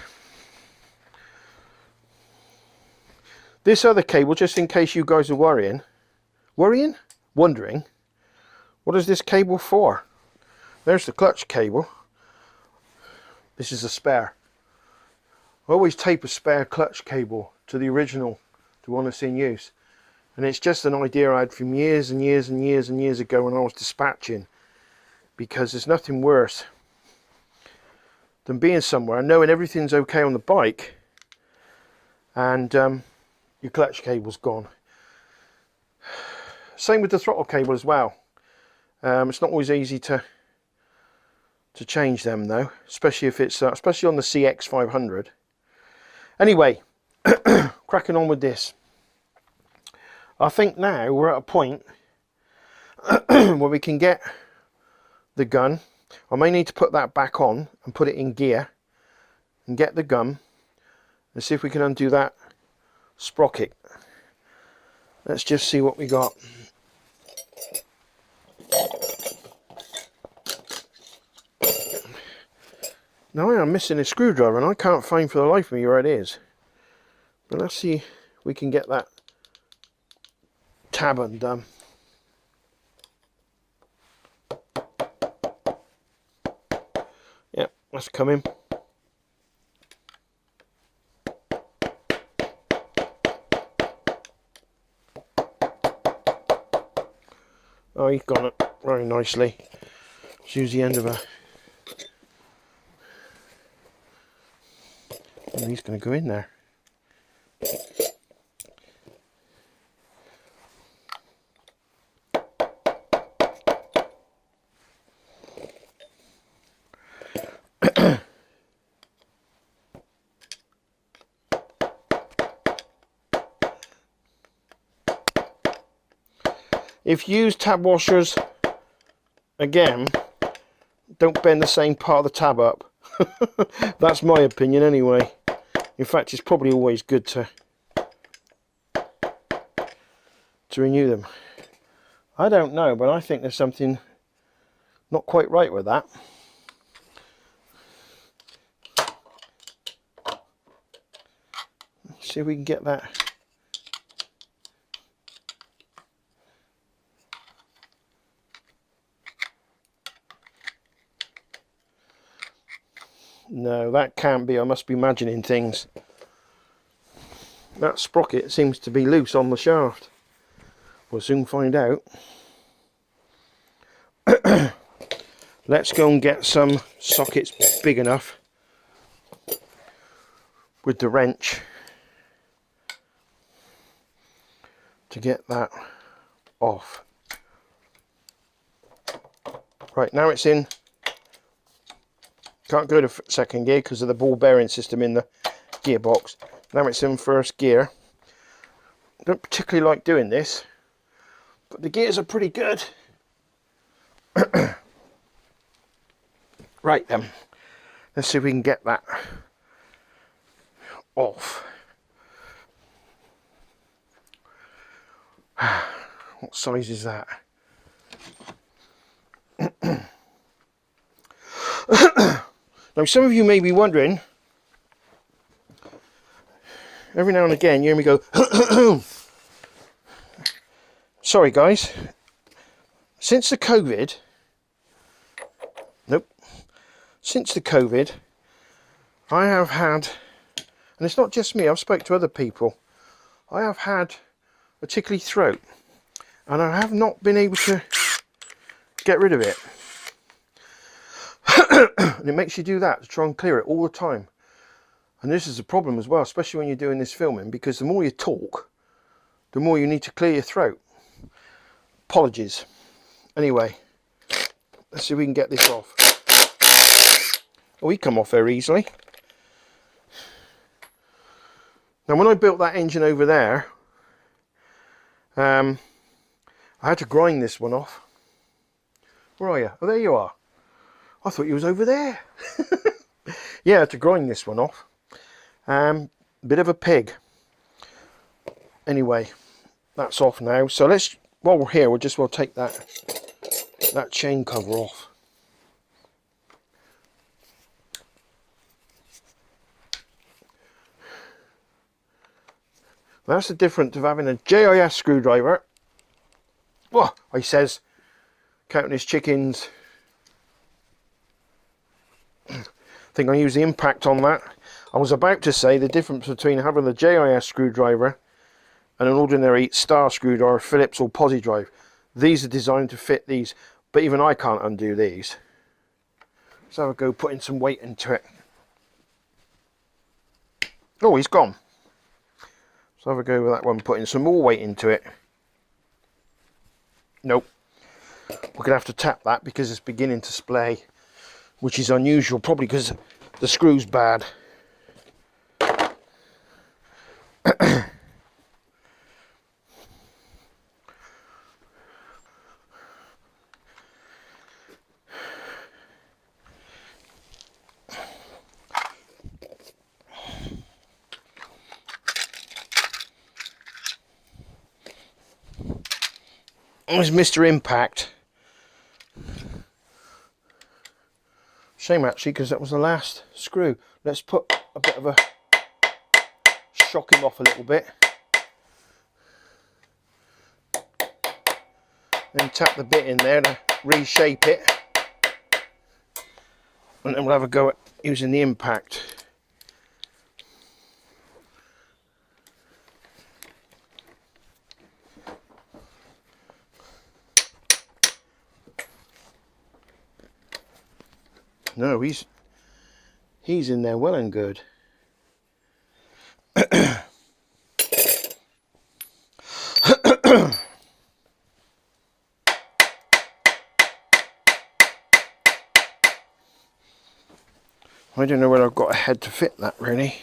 This other cable, just in case you guys are wondering, what is this cable for? There's the clutch cable. This is a spare. I always tape a spare clutch cable to the original, to one that's in use. And it's just an idea I had from years and years and years and years ago when I was dispatching. Because there's nothing worse than being somewhere and knowing everything's okay on the bike and your clutch cable's gone. Same with the throttle cable as well. It's not always easy to change them though, especially if it's especially on the CX500. Anyway, cracking on with this. I think now we're at a point where we can get the gun. I may need to put that back on and put it in gear and get the gun and see if we can undo that sprocket. Let's just see what we got. Now I am missing a screwdriver and I can't find for the life of me where it is. But let's see if we can get that tab undone. Yep, that's coming. Oh, he's got it very nicely. Let's use the end of a... Oh, he's going to go in there. If you use tab washers, again, don't bend the same part of the tab up. That's my opinion anyway. In fact, it's probably always good to renew them. I don't know, but I think there's something not quite right with that. Let's see if we can get that. No, that can't be. I must be imagining things. That sprocket seems to be loose on the shaft. We'll soon find out. Let's go and get some sockets big enough with the wrench to get that off. Right, now it's in. Can't go to second gear because of the ball bearing system in the gearbox. Now it's in first gear. Don't particularly like doing this, but the gears are pretty good. Right then, let's see if we can get that off. What size is that? Now some of you may be wondering, every now and again you hear me go, sorry guys, since the COVID, I have had, and it's not just me, I've spoke to other people, I have had a tickly throat and I have not been able to get rid of it. And it makes you do that to try and clear it all the time. And this is a problem as well, especially when you're doing this filming, because the more you talk, the more you need to clear your throat. Apologies. Anyway, let's see if we can get this off. Oh, he come off very easily. Now when I built that engine over there, I had to grind this one off. Where are you? Oh, there you are. I thought you was over there. Yeah, I had to grind this one off. Bit of a pig. Anyway, that's off now. So let's, while we're here, we'll just take that chain cover off. That's the difference of having a JIS screwdriver. Well, he says, counting his chickens. I think I use the impact on that. I was about to say the difference between having the JIS screwdriver and an ordinary star screwdriver, Phillips or posi drive. These are designed to fit these, but even I can't undo these. Let's have a go putting some weight into it. Oh, he's gone. Let's have a go with that one, putting some more weight into it. Nope. We're gonna have to tap that because it's beginning to splay, which is unusual, probably because the screw's bad. There's Mr. Impact. Shame actually, because that was the last screw. Let's put a bit of a shock him off a little bit. Then tap the bit in there to reshape it. And then we'll have a go at using the impact. No, he's in there well and good. I don't know whether I've got a head to fit that really.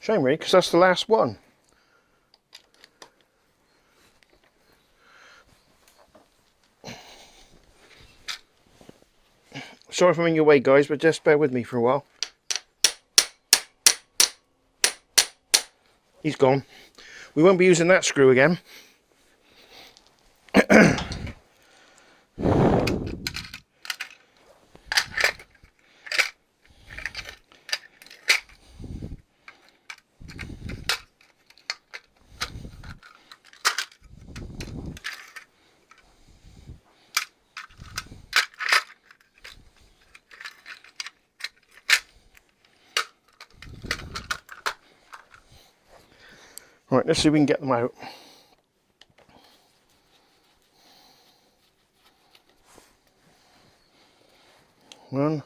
Shame really, because that's the last one. Sorry if I'm in your way guys, but just bear with me for a while. He's gone. We won't be using that screw again. Right, let's see if we can get them out. One.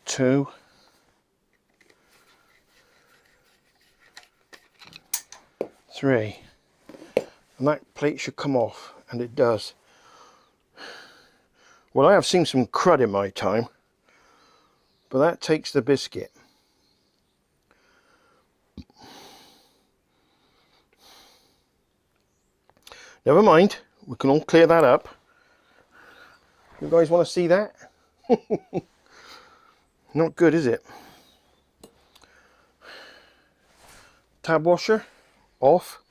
Two. Three. And that plate should come off, and it does. Well, I have seen some crud in my time, but that takes the biscuit. Never mind, we can all clear that up. You guys want to see that? Not good, is it? Tab washer off.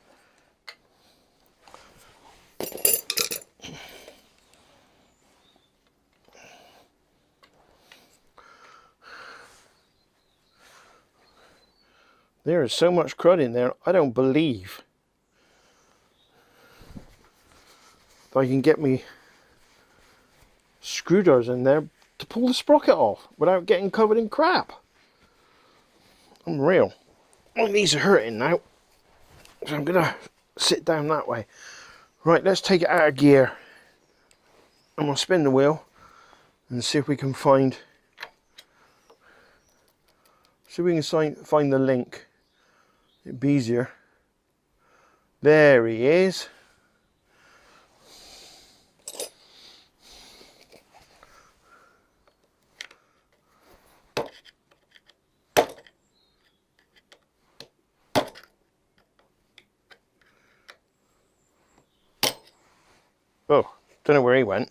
There is so much crud in there, I don't believe if I can get me screwdrivers in there to pull the sprocket off without getting covered in crap. Unreal. My knees are hurting now, so I'm gonna sit down that way. Right, let's take it out of gear and we'll spin the wheel and see if we can find the link. It'd be easier. There he is. Oh, don't know where he went.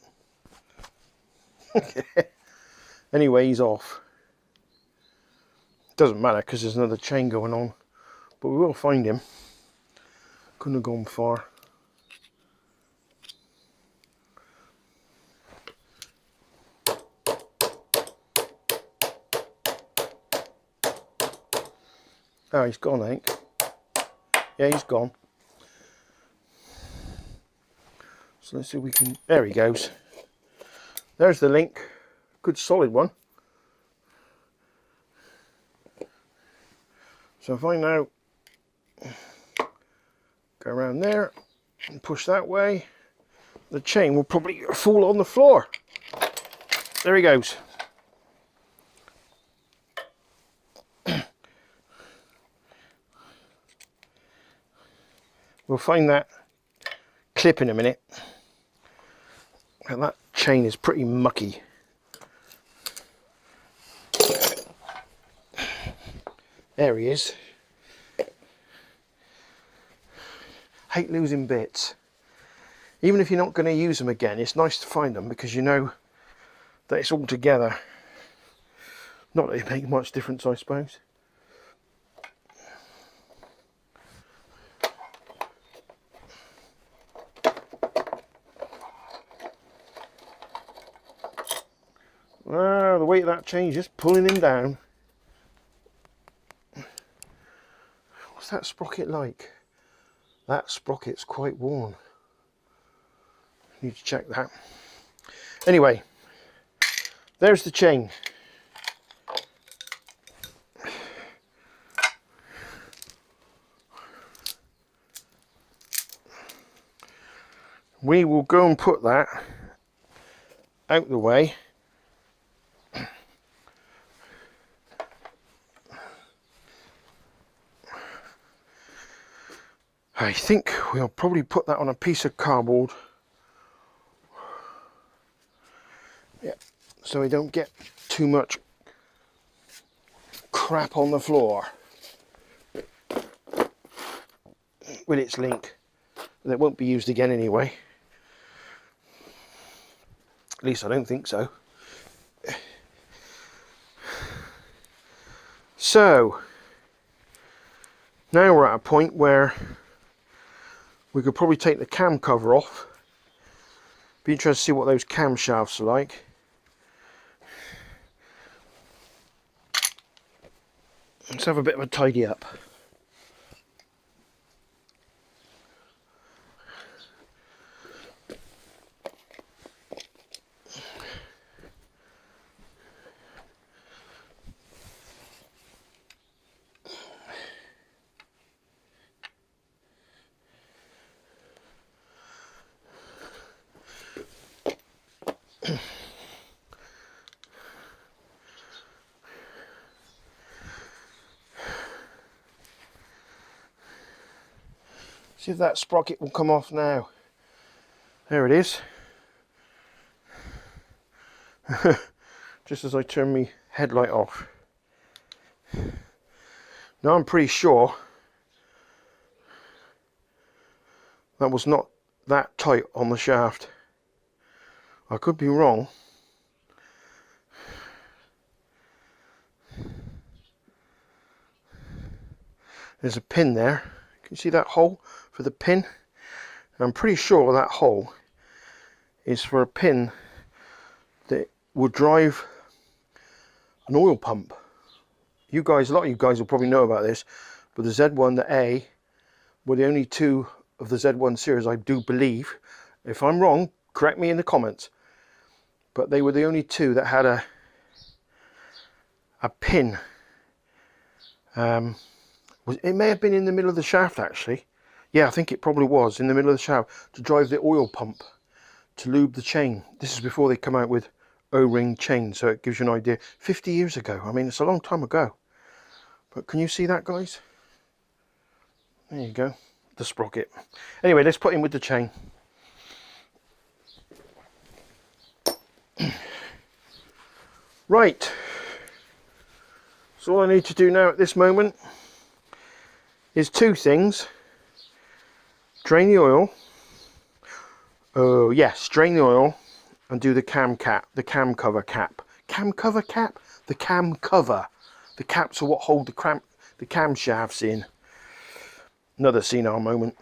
Anyway, he's off. Doesn't matter because there's another chain going on, but we will find him. Couldn't have gone far. Oh, he's gone, I think. Yeah, he's gone. So let's see if we can, there he goes. There's the link, good solid one. So if I now Go around there and push that way. The chain will probably fall on the floor. There he goes. We'll find that clip in a minute. And that chain is pretty mucky. There he is. Hate losing bits. Even if you're not going to use them again, it's nice to find them because you know that it's all together. Not that it makes much difference, I suppose. Ah, the weight of that chain is just pulling him down. What's that sprocket like? That sprocket's quite worn. Need to check that. Anyway, there's the chain. We will go and put that out the way. I think we'll probably put that on a piece of cardboard. Yeah, so we don't get too much crap on the floor with its link. That won't be used again anyway. At least I don't think so. So now we're at a point where we could probably take the cam cover off. Be interested to see what those camshafts are like. Let's have a bit of a tidy up. See if that sprocket will come off now. There it is. Just as I turn my headlight off. Now I'm pretty sure that was not that tight on the shaft. I could be wrong. There's a pin there. Can you see that hole for the pin? I'm pretty sure that hole is for a pin that will drive an oil pump. You guys, a lot of you guys will probably know about this, but the Z1, the A, were the only two of the Z1 series, I do believe. If I'm wrong, correct me in the comments. But they were the only two that had a pin. It may have been in the middle of the shaft actually. Yeah, I think it probably was in the middle of the shaft to drive the oil pump to lube the chain. This is before they come out with O-ring chains, so it gives you an idea. 50 years ago. I mean, it's a long time ago. But can you see that, guys? There you go. The sprocket. Anyway, let's put in with the chain. Right. So all I need to do now at this moment is two things. Drain the oil. Oh yes, drain the oil and do the cam cap, the cam cover cap. Cam cover cap? The cam cover. The caps are what hold the camshafts in. Another senile moment.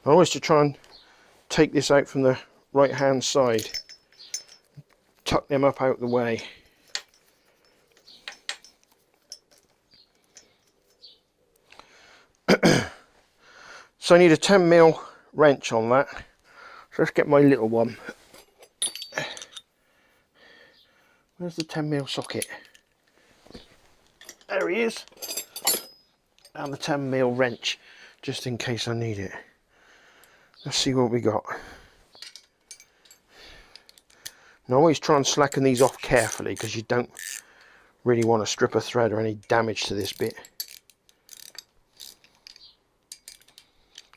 I always to try and take this out from the right hand side. Tuck them up out the way. So I need a 10mm wrench on that. So let's get my little one. Where's the 10mm socket? There he is. and the 10mm wrench just in case I need it. Let's see what we got. Now always try and slacken these off carefully because you don't really want to strip a thread or any damage to this bit.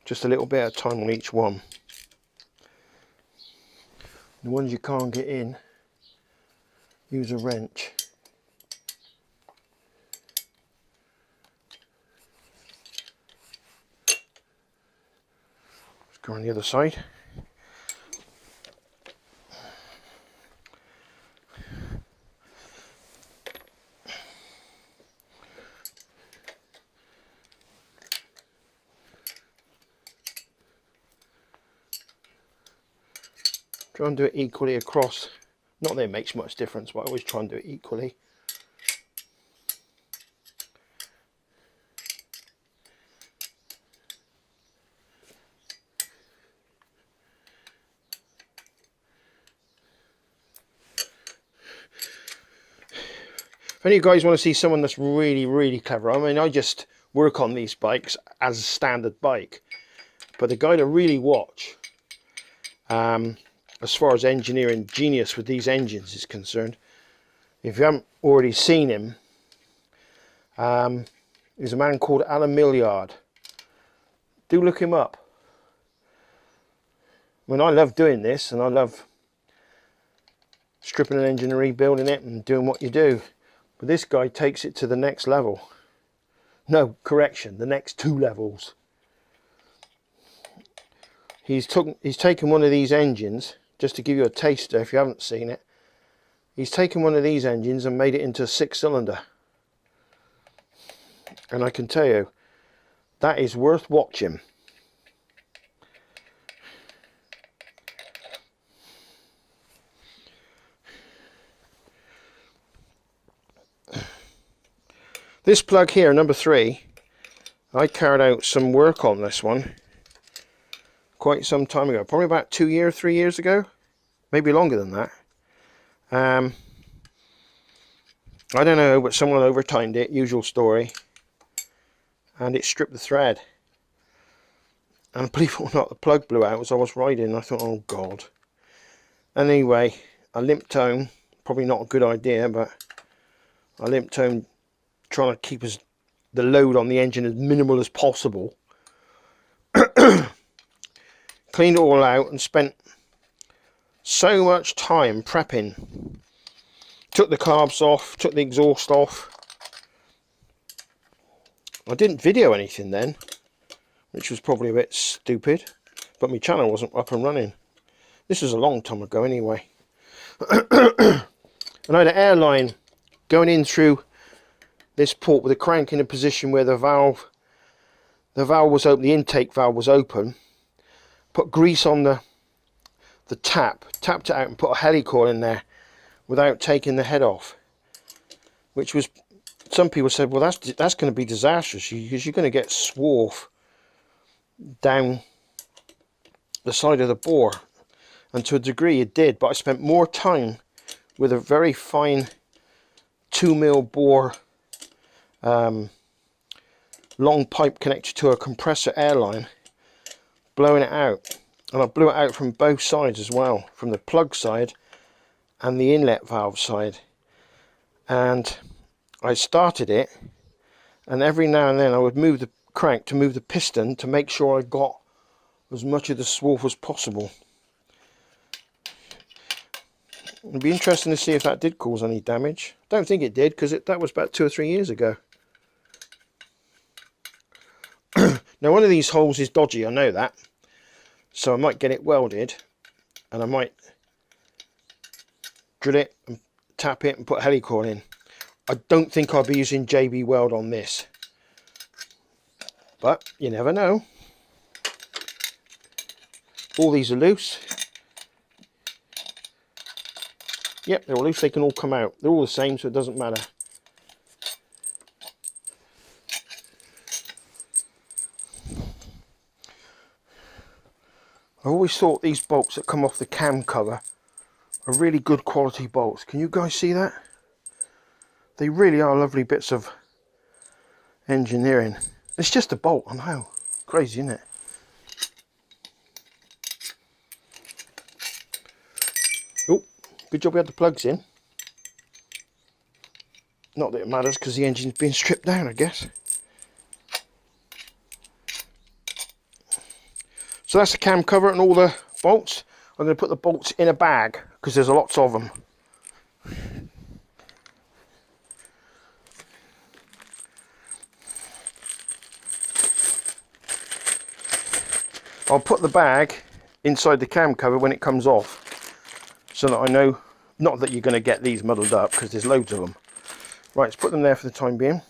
Just a little bit at a time on each one. The ones you can't get in, use a wrench. Let's go on the other side. Try and do it equally across. Not that it makes much difference, but I always try and do it equally. If any of you guys want to see someone that's really clever, I mean, I just work on these bikes as a standard bike, but the guy to really watch, as far as engineering genius with these engines is concerned, if you haven't already seen him, is a man called Alan Millyard. Do look him up. I mean, I love doing this, and I love stripping an engine and rebuilding it and doing what you do. But this guy takes it to the next level. No, correction, the next 2 levels. He's taken one of these engines, just to give you a taster if you haven't seen it. He's taken one of these engines and made it into a 6-cylinder. And I can tell you, that is worth watching. This plug here, number 3, I carried out some work on this one quite some time ago, probably about 3 years ago, maybe longer than that. I don't know, but someone overtimed it, usual story, and it stripped the thread. And believe it or not, the plug blew out as I was riding, and I thought, oh God. Anyway, I limped home, probably not a good idea, but I limped home trying to keep the load on the engine as minimal as possible. Cleaned it all out and spent so much time prepping. Took the carbs off, took the exhaust off. I didn't video anything then, which was probably a bit stupid, but my channel wasn't up and running. This was a long time ago anyway. And I had an airline going in through this port with a crank in a position where the valve was open, the intake valve was open. Put grease on the tapped it out and put a helicoil in there without taking the head off, which was, some people said, well, that's going to be disastrous because you're going to get swarf down the side of the bore, and to a degree it did, but I spent more time with a very fine 2mm bore long pipe connected to a compressor airline, blowing it out. And I blew it out from both sides as well, from the plug side and the inlet valve side. And I started it, and every now and then I would move the crank to move the piston to make sure I got as much of the swarf as possible. It'd be interesting to see if that did cause any damage. Don't think it did, because that was about 2 or 3 years ago. Now one of these holes is dodgy, I know that, so I might get it welded, and I might drill it and tap it and put a helicoil in. I don't think I'll be using JB Weld on this, but you never know. All these are loose. Yep, they're all loose, they can all come out. They're all the same, so it doesn't matter. I always thought these bolts that come off the cam cover are really good quality bolts. Can you guys see that? They really are lovely bits of engineering. It's just a bolt, I know. Crazy, isn't it? Oh, good job we had the plugs in. Not that it matters because the engine's been stripped down, I guess. So that's the cam cover and all the bolts. I'm going to put the bolts in a bag because there's lots of them. I'll put the bag inside the cam cover when it comes off, so that I know, not that you're going to get these muddled up because there's loads of them. Right, let's put them there for the time being.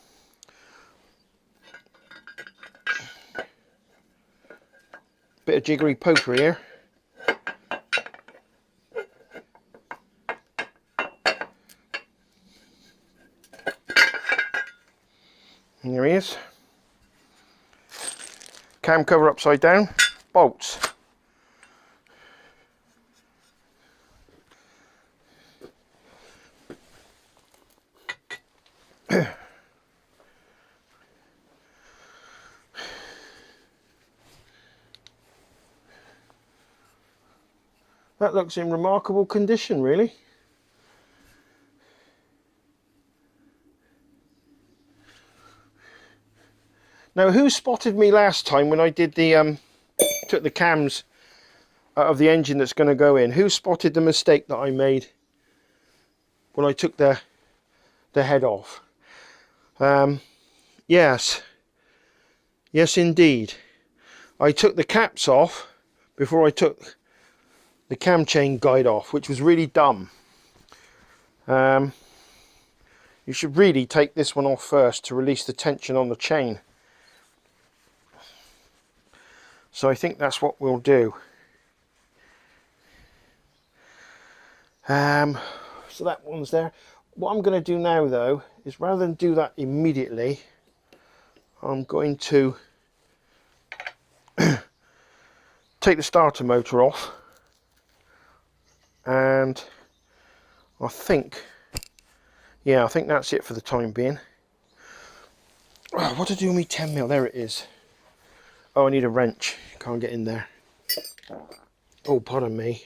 Bit of jiggery pokery here. And there he is. Cam cover upside down, bolts. That looks in remarkable condition, really. Now, who spotted me last time when I did the took the cams out of the engine that's going to go in? Who spotted the mistake that I made when I took the head off? Yes indeed, I took the caps off before I took the cam chain guide off, which was really dumb. You should really take this one off first to release the tension on the chain. So I think that's what we'll do. So that one's there. What I'm going to do now, though, is rather than do that immediately, I'm going to take the starter motor off, and I think that's it for the time being. Oh, what to do with me 10mm? There it is. Oh, I need a wrench. Can't get in there. Oh, pardon me.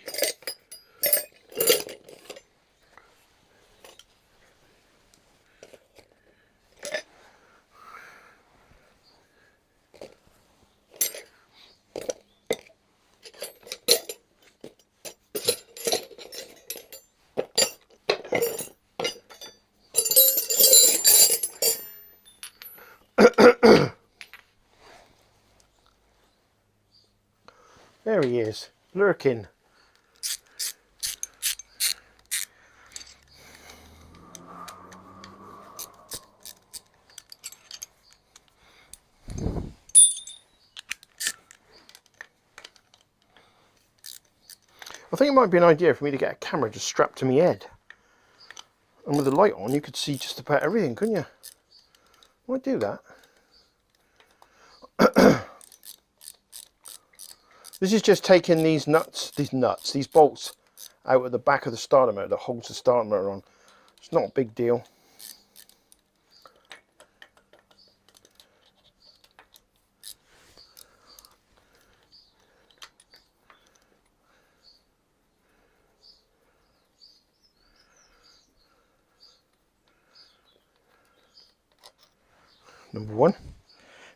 There he is, lurking. I think it might be an idea for me to get a camera just strapped to my head. And with the light on, you could see just about everything, couldn't you? I might do that. This is just taking these bolts out of the back of the starter motor that holds the starter motor on. It's not a big deal. Number one.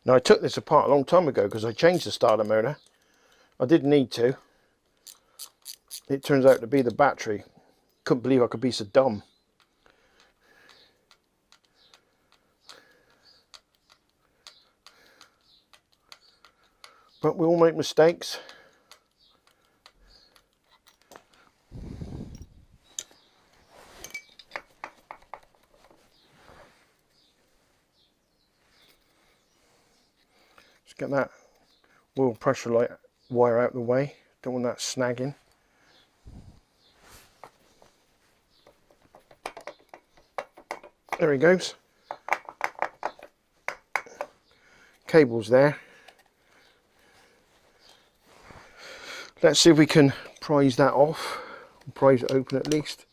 Now, I took this apart a long time ago because I changed the starter motor. I didn't need to. It turns out to be the battery. Couldn't believe I could be so dumb. But we all make mistakes. Let's get that oil pressure light wire out of the way. Don't want that snagging. There he goes. Cable's there. Let's see if we can prise that off. Prise it open at least.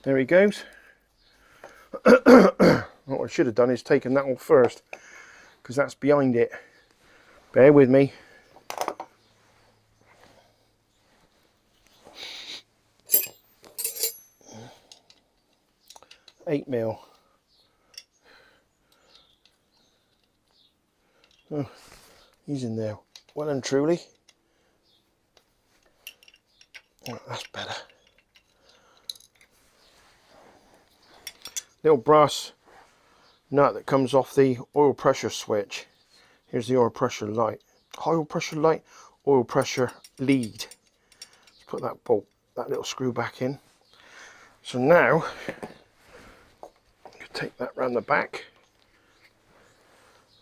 There he goes. What I should have done is taken that off first, because that's behind it. Bear with me. $8mm. Oh, he's in there. Well and truly. Oh, that's better. Little brass nut that comes off the oil pressure switch. Here's the oil pressure light. Oil pressure light, oil pressure lead. Let's put that bolt, that little screw back in. So now, take that round the back,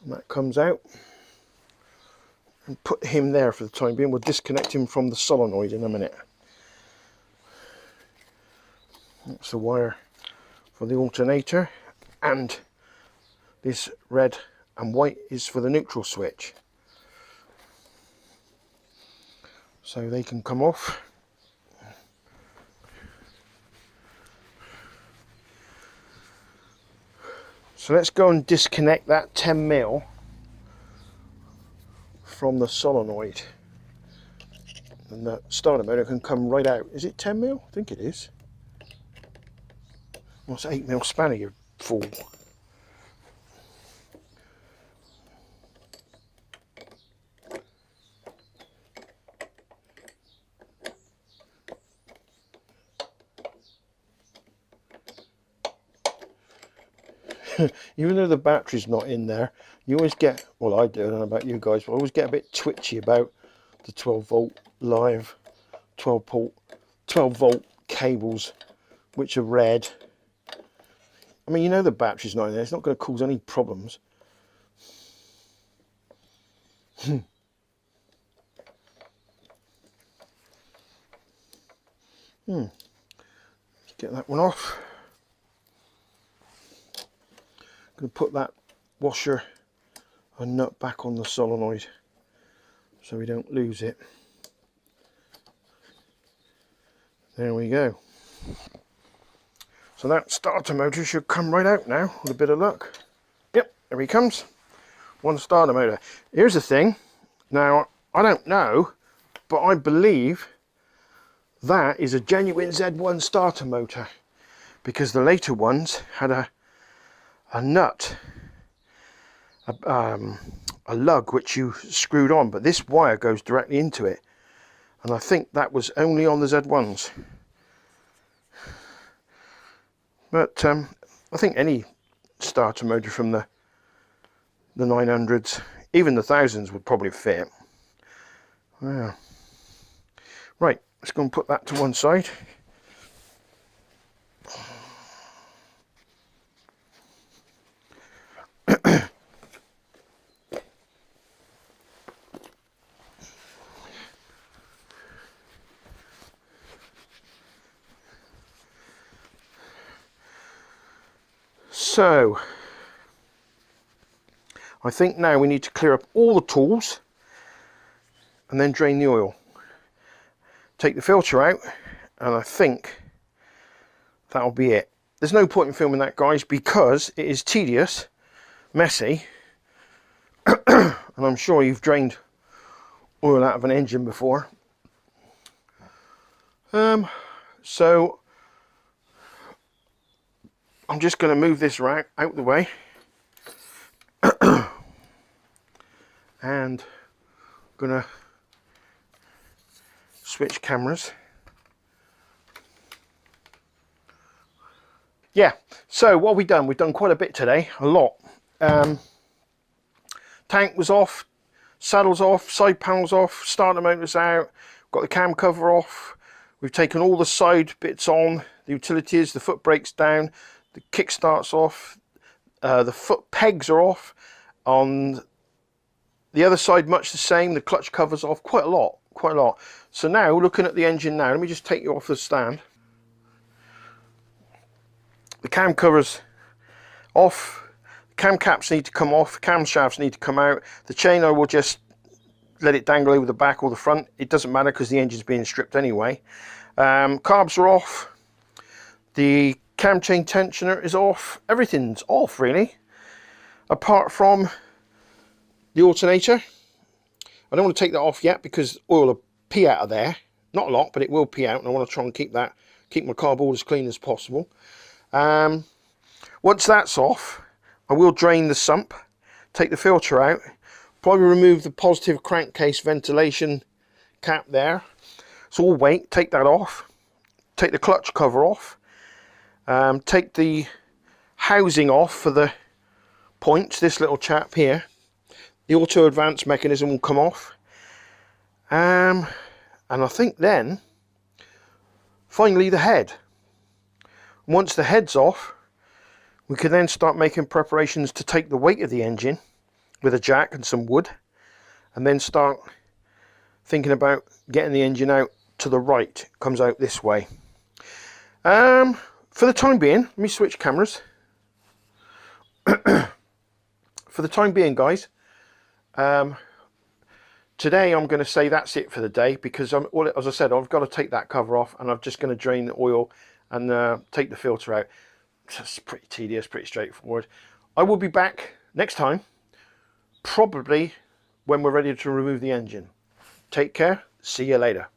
and that comes out. And put him there for the time being. We'll disconnect him from the solenoid in a minute. That's the wire for the alternator, and this red and white is for the neutral switch. So they can come off. So let's go and disconnect that 10mm from the solenoid, and the starter motor can come right out. Is it 10mm? I think it is. What's 8mm spanner, you fool? Even though the battery's not in there, you always get, well I do, I don't know about you guys, but I always get a bit twitchy about the 12 volt live 12 volt cables, which are red. I mean, you know the battery's not in there, it's not going to cause any problems. Let's get that one off. I'm going to put that washer and nut back on the solenoid so we don't lose it. There we go. So that starter motor should come right out now with a bit of luck. Yep, there he comes. One starter motor. Here's the thing. Now, I don't know, but I believe that is a genuine Z1 starter motor, because the later ones had a nut, a lug which you screwed on, but this wire goes directly into it, and I think that was only on the Z1s. But I think any starter motor from the 900s, even the 1000s, would probably fit. Yeah. Right, let's go and put that to one side. So, I think now we need to clear up all the tools and then drain the oil. Take the filter out, and I think that'll be it. There's no point in filming that, guys, because it is tedious, messy, and I'm sure you've drained oil out of an engine before. So I'm just going to move this rack out the way and going to switch cameras. Yeah, so what have we done? We've done quite a bit today, a lot. Tank was off, saddles off, side panels off, starter motors out, got the cam cover off. We've taken all the side bits on, the utilities, the foot brakes down, the kickstart's off, the foot pegs are off. On the other side, much the same, the clutch cover's off, quite a lot. So now, looking at the engine now, let me just take you off the stand. The cam cover's off, the cam caps need to come off, cam shafts need to come out. The chain, I will just let it dangle over the back or the front. It doesn't matter because the engine's being stripped anyway. Carbs are off. The cam chain tensioner is off. Everything's off really, apart from the alternator. I don't want to take that off yet because oil will pee out of there. Not a lot, but it will pee out, and I want to try and keep my cardboard as clean as possible. Once that's off, I will drain the sump, take the filter out, probably remove the positive crankcase ventilation cap there. It's all weight. Take that off, take the clutch cover off, take the housing off for the points, this little chap here. The auto advance mechanism will come off, and I think then finally the head. Once the head's off, we can then start making preparations to take the weight of the engine with a jack and some wood, and then start thinking about getting the engine out to the right. It comes out this way. For the time being, let me switch cameras. For the time being, guys, today I'm going to say that's it for the day, because as I said, I've got to take that cover off, and I'm just going to drain the oil and take the filter out. It's pretty tedious, pretty straightforward. I will be back next time, probably when we're ready to remove the engine. Take care. See you later.